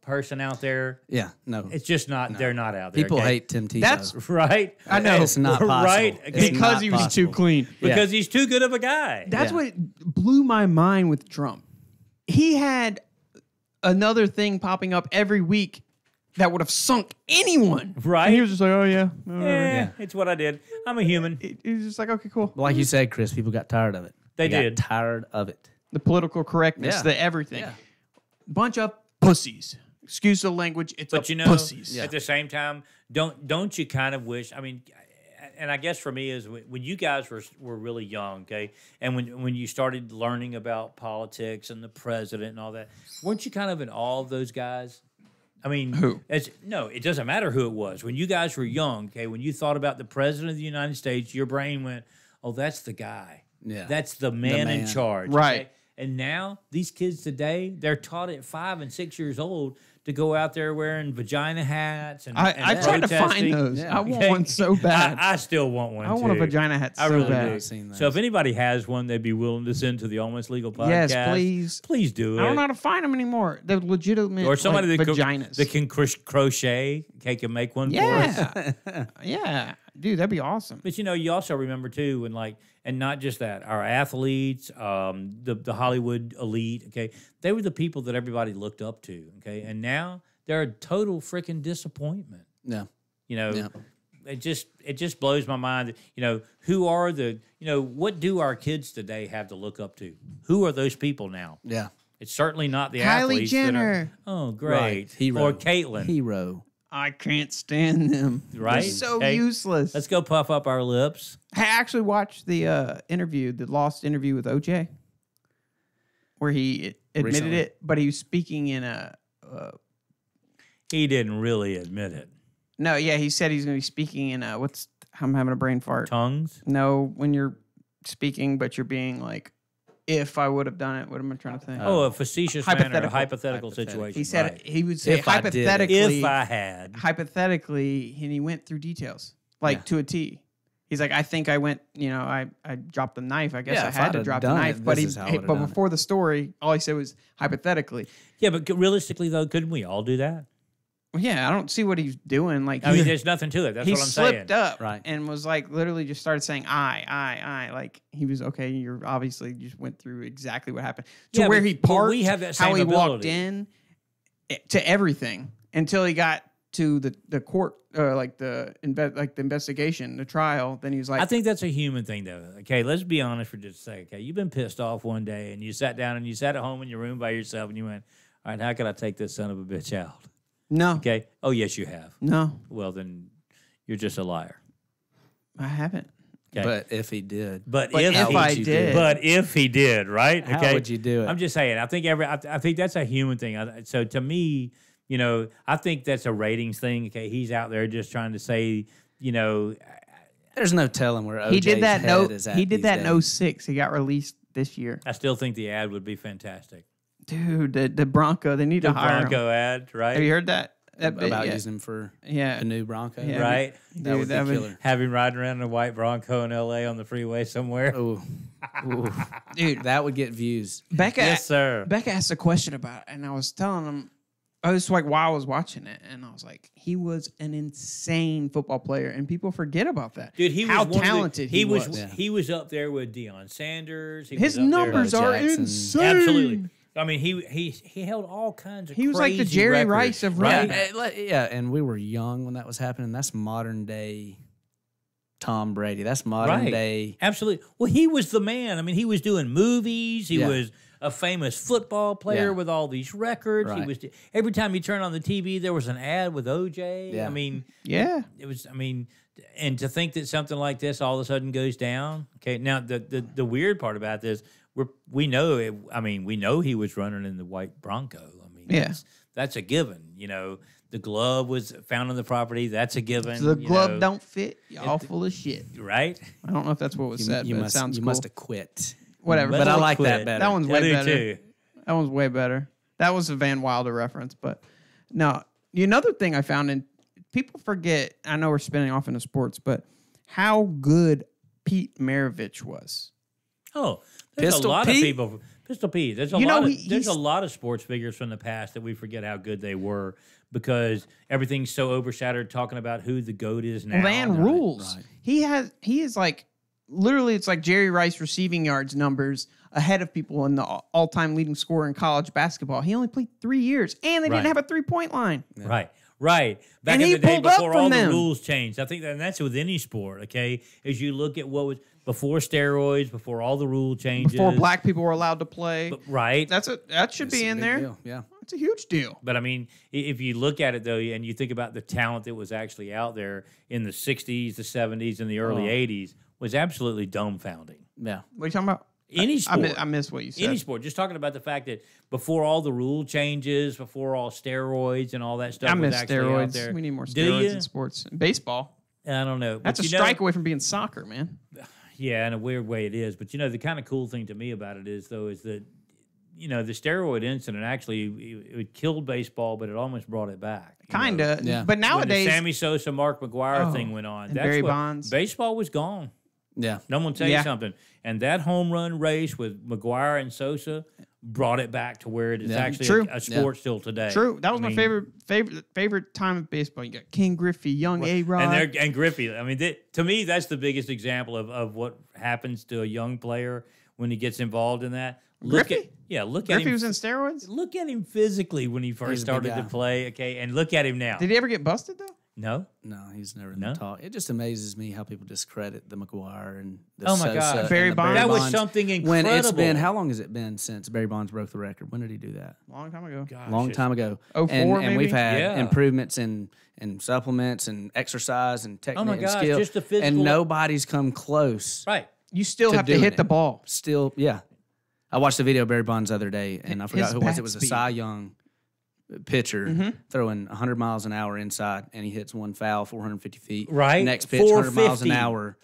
person out there? Yeah, no. It's just not. They're not out there. People okay? hate Tim Tebow. That's- right. I know. It's not possible. Right? It's Okay. Because not he was too possible. clean. Because he's too good of a guy. That's Yeah. what blew my mind with Trump. He had another thing popping up every week that would have sunk anyone. Right. And he was just like, oh, yeah. whatever. Yeah, it's what I did. I'm a human. He was just like, okay, cool. Like you said, Chris, people got tired of it. They got did. tired of it. The political correctness, Yeah. the everything. Yeah. Bunch of pussies. Excuse the language. It's But a you know, pussies. at the same time, don't you kind of wish? I mean, and I guess for me is when you guys were really young, okay, and when you started learning about politics and the president and all that, weren't you kind of in awe of those guys? I mean, Who? No, it doesn't matter who it was. When you guys were young, okay, when you thought about the president of the United States, your brain went, "Oh, that's the guy. Yeah. That's the man in man. charge." Right. Okay? And now these kids today, they're taught at 5 and 6 years old to go out there wearing vagina hats and I tried to find protesting. those. Yeah. I want one so bad. I still want one. I want a too. vagina hat I so really bad. do. I've seen those. So if anybody has one, they'd be willing to send to the Almost Legal podcast. Yes, please. Please do it. I don't know how to find them anymore. They're legitimate Or somebody like, that vaginas. that can crochet, okay, can make one for us. yeah. Yeah. Dude, that'd be awesome. But you know, you also remember too, when like, and not just that, our athletes, the Hollywood elite, okay, they were the people that everybody looked up to, okay, and now they're a total freaking disappointment. Yeah. You know, Yeah. it just blows my mind that, you know, who are the, you know, what do our kids today have to look up to? Who are those people now? Yeah. It's certainly not the Kylie athletes. that are- Jenner. oh, great. Right. Hero. Or Caitlyn. Hero. I can't stand them. Right? They're so Okay. useless. Let's go puff up our lips. I actually watched the interview, the lost interview with OJ, where he admitted Recently. it, but he was speaking in a. He didn't really admit it. No, yeah, he said he's going to be speaking in a. What's. I'm having a brain fart. Tongues? No, when you're speaking, but you're being like, if I would have done it, what am I trying to think? Oh, a facetious manner, a Hypothetical. hypothetical situation. He said right. he would say If I did it. hypothetically. If I had. Hypothetically, and he went through details, like Yeah. to a T. He's like, I think I went, you know, I dropped the knife. I guess Yeah, I if had I'd to have drop the done knife. it, But this is how I would've but done it. before the story, all he said was hypothetically. Yeah, but realistically, though, couldn't we all do that? Well, yeah, I don't see what he's doing. Like I mean, there's nothing to it. That's he what I'm saying. slipped up Right. and was like literally just started saying I. Like he was okay. You're obviously just went through exactly what happened to Yeah, where but- he but parked, we have that how same he walked ability. in, to everything until he got to the court, like the investigation, the trial. Then he was like, I think that's a human thing, though. Okay, let's be honest for just a second. Okay, you've been pissed off one day, and you sat down and you sat at home in your room by yourself, and you went, "All right, how can I take this son of a bitch out?" no, Okay. Oh, yes, you have. no, Well, then you're just a liar. I haven't. Okay. But if he did. But But if he, I did. but if he did, right? How Okay. would you do it? I'm just saying. I think I think that's a human thing. So to me, you know, I think that's a ratings thing. Okay, he's out there just trying to say, you know, There's no telling where OJ's He did that. head is at He did these that in days. 06. He got released this year. I still think the ad would be fantastic. Dude, the Bronco. They need The to hire him. Bronco ad, right? Have you heard that? That bit? About Yeah. using him for Yeah. a new Bronco. Yeah. Right? That Dude, would be that would- killer. Have him riding around in a white Bronco in L.A. on the freeway somewhere. Ooh. Ooh. Dude, That would get views. Becca. Yes, sir. Becca asked a question about it, and I was telling him, I was like, while I was watching it, and I was like, he was an insane football player, and people forget about that. Dude, he was how one of the- talented he was. Yeah. He was up there with Deion Sanders. He His was up there- numbers Bo are Jackson. insane. Absolutely. I mean, he held all kinds of. He was like the crazy Jerry records, Rice of right? running. Yeah, and we were young when that was happening. That's modern day Tom Brady. That's modern day. Absolutely. Well, he was the man. I mean, he was doing movies. He Yeah. was a famous football player Yeah. with all these records. He Right. was every time you turn on the TV, there was an ad with OJ. Yeah. I mean, Yeah. it was. I mean, and to think that something like this all of a sudden goes down. Okay, now the weird part about this, we know. We know he was running in the white Bronco. I mean, Yeah. that's a given. You know, the glove was found on the property. That's a given. So the you glove know, don't fit. Y'all full of shit. right. I don't know if that's what was said, but it sounds cool. must have quit. Whatever. But I Let's like that quit. better. That one's I way do better. too. That one's way better. That was a Van Wilder reference, but no. Another thing I found, and people forget, I know we're spinning off into sports, but how good Pete Maravich was. Oh, there's Pistol a lot Pete? of people. Pistol Pete. There's a You know, lot. he- There's a he's- lot of sports figures from the past that we forget how good they were because everything's so overshadowed talking about who the GOAT is now. Van rules. right. He is like, literally, it's like Jerry Rice receiving yards numbers ahead of people in the all-time leading scorer in college basketball. He only played 3 years, and they Right. didn't have a three-point line. Right. Back And in he the day pulled up before from all them. the rules changed. I think and that's with any sport, okay? As you look at what was before steroids, before all the rule changes. Before black people were allowed to play. Right. That should be in there. Deal. Yeah. It's a huge deal. But I mean, if you look at it though, and you think about the talent that was actually out there in the 60s, the 70s, and the early 80s, was absolutely dumbfounding. Yeah. What are you talking about? Any sport. I missed what you said. Any sport. Just talking about the fact that before all the rule changes, before all steroids and all that stuff I was miss actually out steroids. there. We need more Do steroids you? in sports. Baseball. I don't know. That's But a you know- strike away from being soccer, man. Yeah, in a weird way it is. But you know, the kind of cool thing to me about it is that, you know, the steroid incident actually it killed baseball, but it almost brought it back. you know. Kinda. Yeah. But When nowadays, the Sammy Sosa, Mark McGuire Oh, thing went on, and Barry Bonds. Baseball was gone. Yeah. No one tell you Yeah. something. And that home run race with McGuire and Sosa brought it back to where it is Yeah. actually True. a sport still today. true. That was I my mean, favorite time of baseball. You got King Griffey, Young A-Rod. And Griffey. I mean, to me, that's the biggest example of what happens to a young player when he gets involved in that. Griffey? Look at Griffey him. was in steroids? Look at him physically when he He's first a big started to guy. play. Okay, and look at him now. Did he ever get busted, though? No. No, he's never No? talk. It just amazes me how people discredit the McGuire and the Oh my Sosa God. and Barry the Bonds. That was Bonds. something When it's incredible. been, how long has it been since Barry Bonds broke the record? When did he do that? Long time ago. Gosh, Long it's- time ago. 04 and we've maybe? had Yeah. improvements in supplements and exercise and technique Oh my and gosh, skill. just the physical- and nobody's come close. Right. You still To have to doing hit it. the ball. Still, yeah. I watched the video of Barry Bonds the other day, and I forgot His who it was. bat It was a speed. Cy Young pitcher Mm-hmm. throwing 100 miles an hour inside, and he hits one foul 450 feet. Right. Next pitch, 100 miles an 450. hour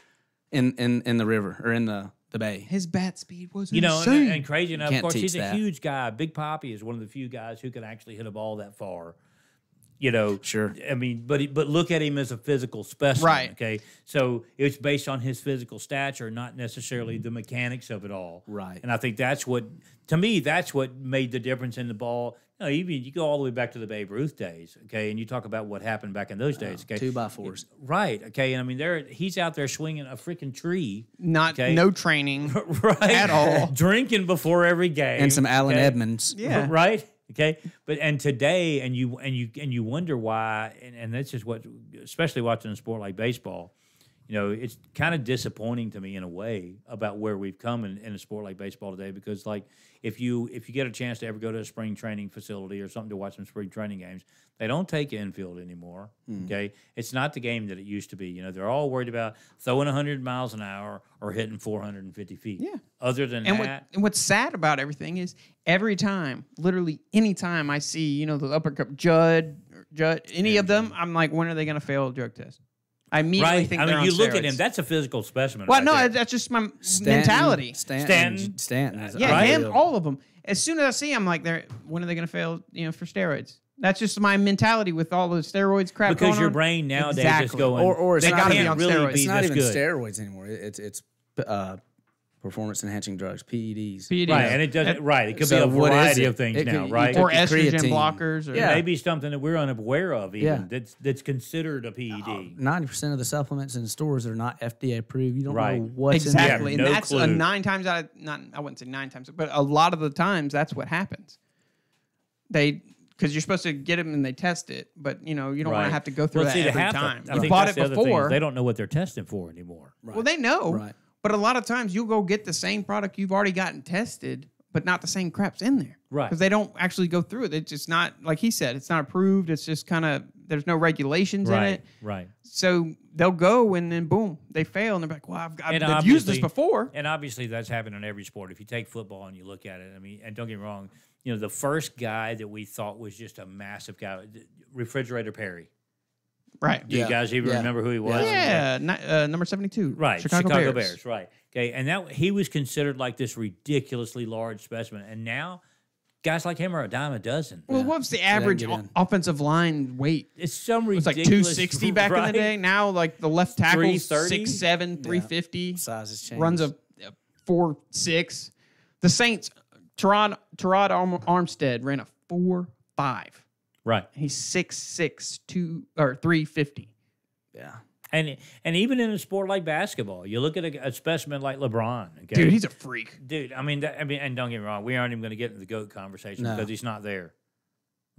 in the river or in the bay. His bat speed was You know, insane. and crazy enough, of Can't course, teach he's a that. huge guy. Big Papi is one of the few guys who can actually hit a ball that far. You know, Sure. I mean, but look at him as a physical specimen. Right. Okay. So it's based on his physical stature, not necessarily the mechanics of it all. Right. And I think that's what, to me, that's what made the difference in the ball. You know, even you go all the way back to the Babe Ruth days. Okay. And you talk about what happened back in those days. Okay. 2x4s. Right. Okay. And I mean, he's out there swinging a freaking tree. Not Okay. no training. Right. At all. Drinking before every game. And some Allen okay? Edmonds. Yeah. Right. Okay. But today, and you wonder why, and that's just what, especially watching a sport like baseball, you know, it's kind of disappointing to me in a way about where we've come in a sport like baseball today. Because like if you get a chance to ever go to a spring training facility or something to watch some spring training games, they don't take infield anymore. Okay, it's not the game that it used to be. You know, they're all worried about throwing 100 miles an hour or hitting 450 feet. Yeah. Other than And, that, what's sad about everything is every time, literally any time I see, the uppercut Judd, any of them, I'm like, when are they going to fail a drug test? I immediately right? think I they're mean, on you look at steroids. him. That's a physical specimen. Well, right no, there. that's just my mentality. Stanton is Yeah, Right? him, unreal. all of them. As soon as I see him, like, when are they going to fail, for steroids? That's just my mentality with all the steroids crap because going your on. brain nowadays is Exactly. going. Or it's They not gotta even, be on really steroids. be it's not this even good. steroids anymore. It's performance enhancing drugs, PEDs. PEDs. Right, and it doesn't. Right, it could So be a what is variety it? of things It now, could- right? you Or take estrogen creatine. blockers. Or, Yeah. Maybe something that we're unaware of, even Yeah. that's considered a PED. 90% of the supplements in stores are not FDA approved. You don't Right. know what's Exactly. in Yeah, And no that's clue. 9 times out of, not, I wouldn't say 9 times, but a lot of the times that's what happens. Because you're supposed to get them and they test it, but you don't want to Right. have to go through Well, that see, every half time. I You think bought that's it the other thing, before. is they don't know what they're testing for anymore. Well, they know. Right. But a lot of times you'll go get the same product you've already gotten tested, but not the same crap's in there. Right. Because they don't actually go through it. It's just not, like he said, it's not approved. It's just kind of, there's no regulations in Right, it. right. So they'll go and then boom, they fail. And they're like, well, And I've used this obviously- before. And obviously, that's happened in every sport. If you take football and you look at it, I mean, and don't get me wrong, the first guy that we thought was just a massive guy, Refrigerator Perry. Right. Do you guys even remember who he was? Yeah. Number 72. Right, Chicago Bears. right. Okay, and that he was considered like this ridiculously large specimen, and now guys like him are a dime a dozen. Well, what was the average get in. offensive line weight? It's some It was ridiculous. like 260 back in right? the day. Now, like the left tackle, 330? 6'7", 350. Sizes change. Runs a 4.6. The Saints, Terod Armstead ran a 4.5. Right, He's 6'6", 350. Yeah. and even in a sport like basketball, you look at a specimen like LeBron. Okay? Dude, he's a freak. Dude, I mean, and don't get me wrong, we aren't even going to get into the GOAT conversation No. because he's not there.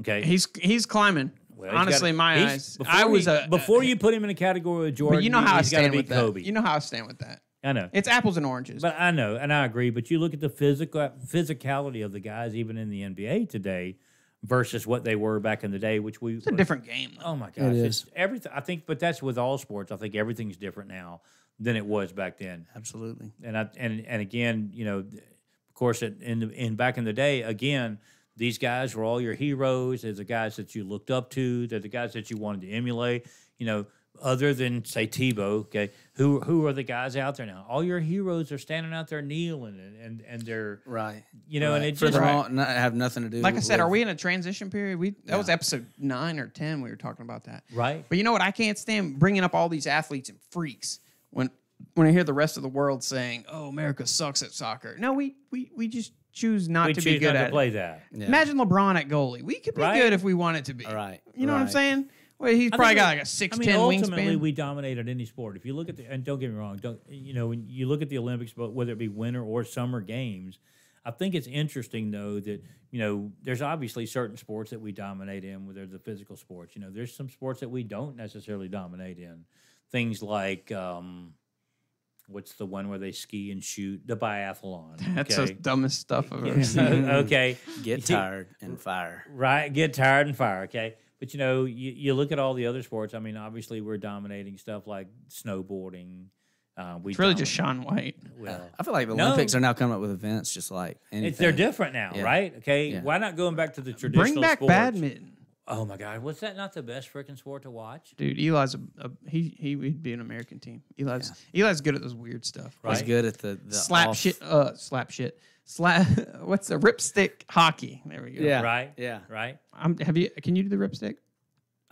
Okay, He's climbing. Well, he's Honestly, in my he's- eyes, before before you put him in a category with Jordan. But you know how I he's gotta stand be with Kobe. that. You know how I stand with that. I know, It's apples and oranges. but I know, and I agree. But you look at the physicality of the guys, even in the NBA today, versus what they were back in the day, which It's a different game. Though. Oh my gosh, is. it's everything. I think, but that's with all sports. I think everything's different now than it was back then. Absolutely. And again, of course, in back in the day, again, these guys were all your heroes. They're the guys that you looked up to. They're the guys that you wanted to emulate. Other than say Tebow, okay, who are the guys out there now? All your heroes are standing out there kneeling and they're Right. and it For just them not have nothing to do. Like I said, with, are we in a transition period? That was episode 9 or 10. We were talking about that. right. But you know what? I can't stand bringing up all these athletes and freaks when I hear the rest of the world saying, "Oh, America sucks at soccer." No, we just choose not We to choose be good not at to it. play that. Yeah. Imagine LeBron at goalie. We could be Right. good if we wanted to be. Right. You know what I'm Right. saying? Well, he's I probably think got like a 6'10" ultimately, wingspan. we dominated any sport. If you look at and don't get me wrong, when you look at the Olympics, but whether it be winter or summer games, I think it's interesting though that there's obviously certain sports that we dominate in, whether the physical sports. There's some sports that we don't necessarily dominate in. Things like what's the one where they ski and shoot? The biathlon. That's okay? the dumbest stuff I've ever seen. Okay. Get tired and fire. Right, get tired and fire, okay? But you look at all the other sports. I mean, obviously we're dominating stuff like snowboarding. It's really just Shaun White. Well, I feel like the No. Olympics are now coming up with events just like anything. they're different now, Yeah. right? Okay, Yeah. why not going back to the traditional Bring back sports? badminton. Oh my God, was that not the best freaking sport to watch? Dude, Eli's he'd be an American team. Eli's good at this weird stuff. Right. He's good at the Slap off- shit. What's the ripstick hockey? There we go. Yeah. Right, Yeah. right. Can you do the ripstick?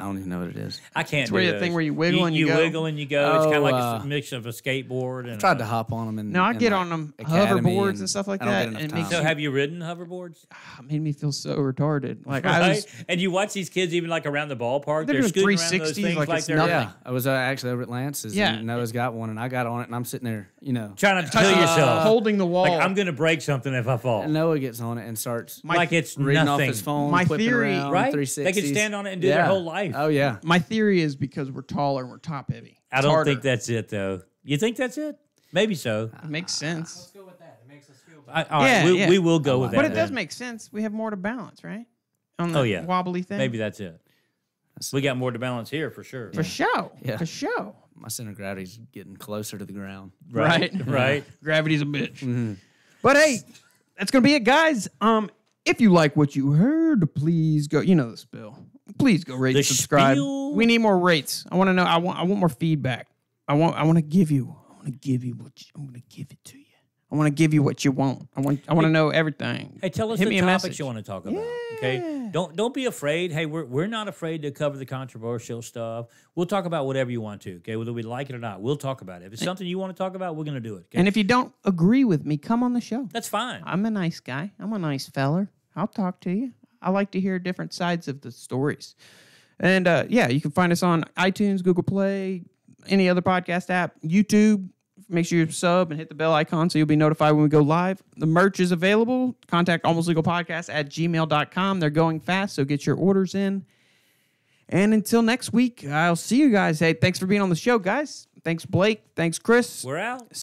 I don't even know what it is. I can't. It's where do the those. thing where you wiggle and you go. wiggle and you go. It's kind of Oh, like a mix of a skateboard and. I tried to hop on them and No, I get on them hoverboards and stuff like that, and it makes So have you ridden hoverboards? It made me feel so retarded. Like I Right? was. And you watch these kids even like around the ballpark. They're doing scooting around those 360s things like like it's they're nothing. Yeah, I was actually over at Lance's. Yeah. and Noah's got one, and I got on it, and I'm sitting there, trying not to kill yourself. holding the wall. Like I'm gonna break something if I fall. and Noah gets on it and starts like it's reading nothing. off his phone, My flipping theory- around, Right? 360s. They can stand on it and do their whole life. Oh yeah, My theory is because we're taller and we're top heavy. I It's don't harder. think that's it though. You think that's it? Maybe so. It makes sense. Let's go with that. It makes us feel better. All right, Yeah, we will go with that. But it does then. make sense. We have more to balance, right? On the Oh, yeah. wobbly thing. Maybe that's it. We got more to balance here for sure. For show. Yeah. For show. my center of gravity's getting closer to the ground. Right. Right. Gravity's a bitch. But hey, that's gonna be it, guys. If you like what you heard, please go. You know the spill. Please go rate The and subscribe. spiel. We need more rates. I want to know. I want more feedback. I want to give you. I want to give you I'm going to give it to you. I want to give you what you want. I want to know everything. Hey, tell us Hit the me a topics message. you want to talk about. Okay, don't be afraid. Hey, we're not afraid to cover the controversial stuff. We'll talk about whatever you want to. Okay, whether we like it or not, we'll talk about it. If it's something you want to talk about, we're going to do it. Okay? And if you don't agree with me, come on the show. That's fine. I'm a nice guy. I'm a nice feller. I'll talk to you. I like to hear different sides of the stories. And you can find us on iTunes, Google Play, any other podcast app, YouTube. Make sure you sub and hit the bell icon so you'll be notified when we go live. The merch is available. Contact almostlegalpodcast@gmail.com. They're going fast, so get your orders in. And until next week, I'll see you guys. Hey, thanks for being on the show, guys. Thanks, Blake. Thanks, Chris. We're out.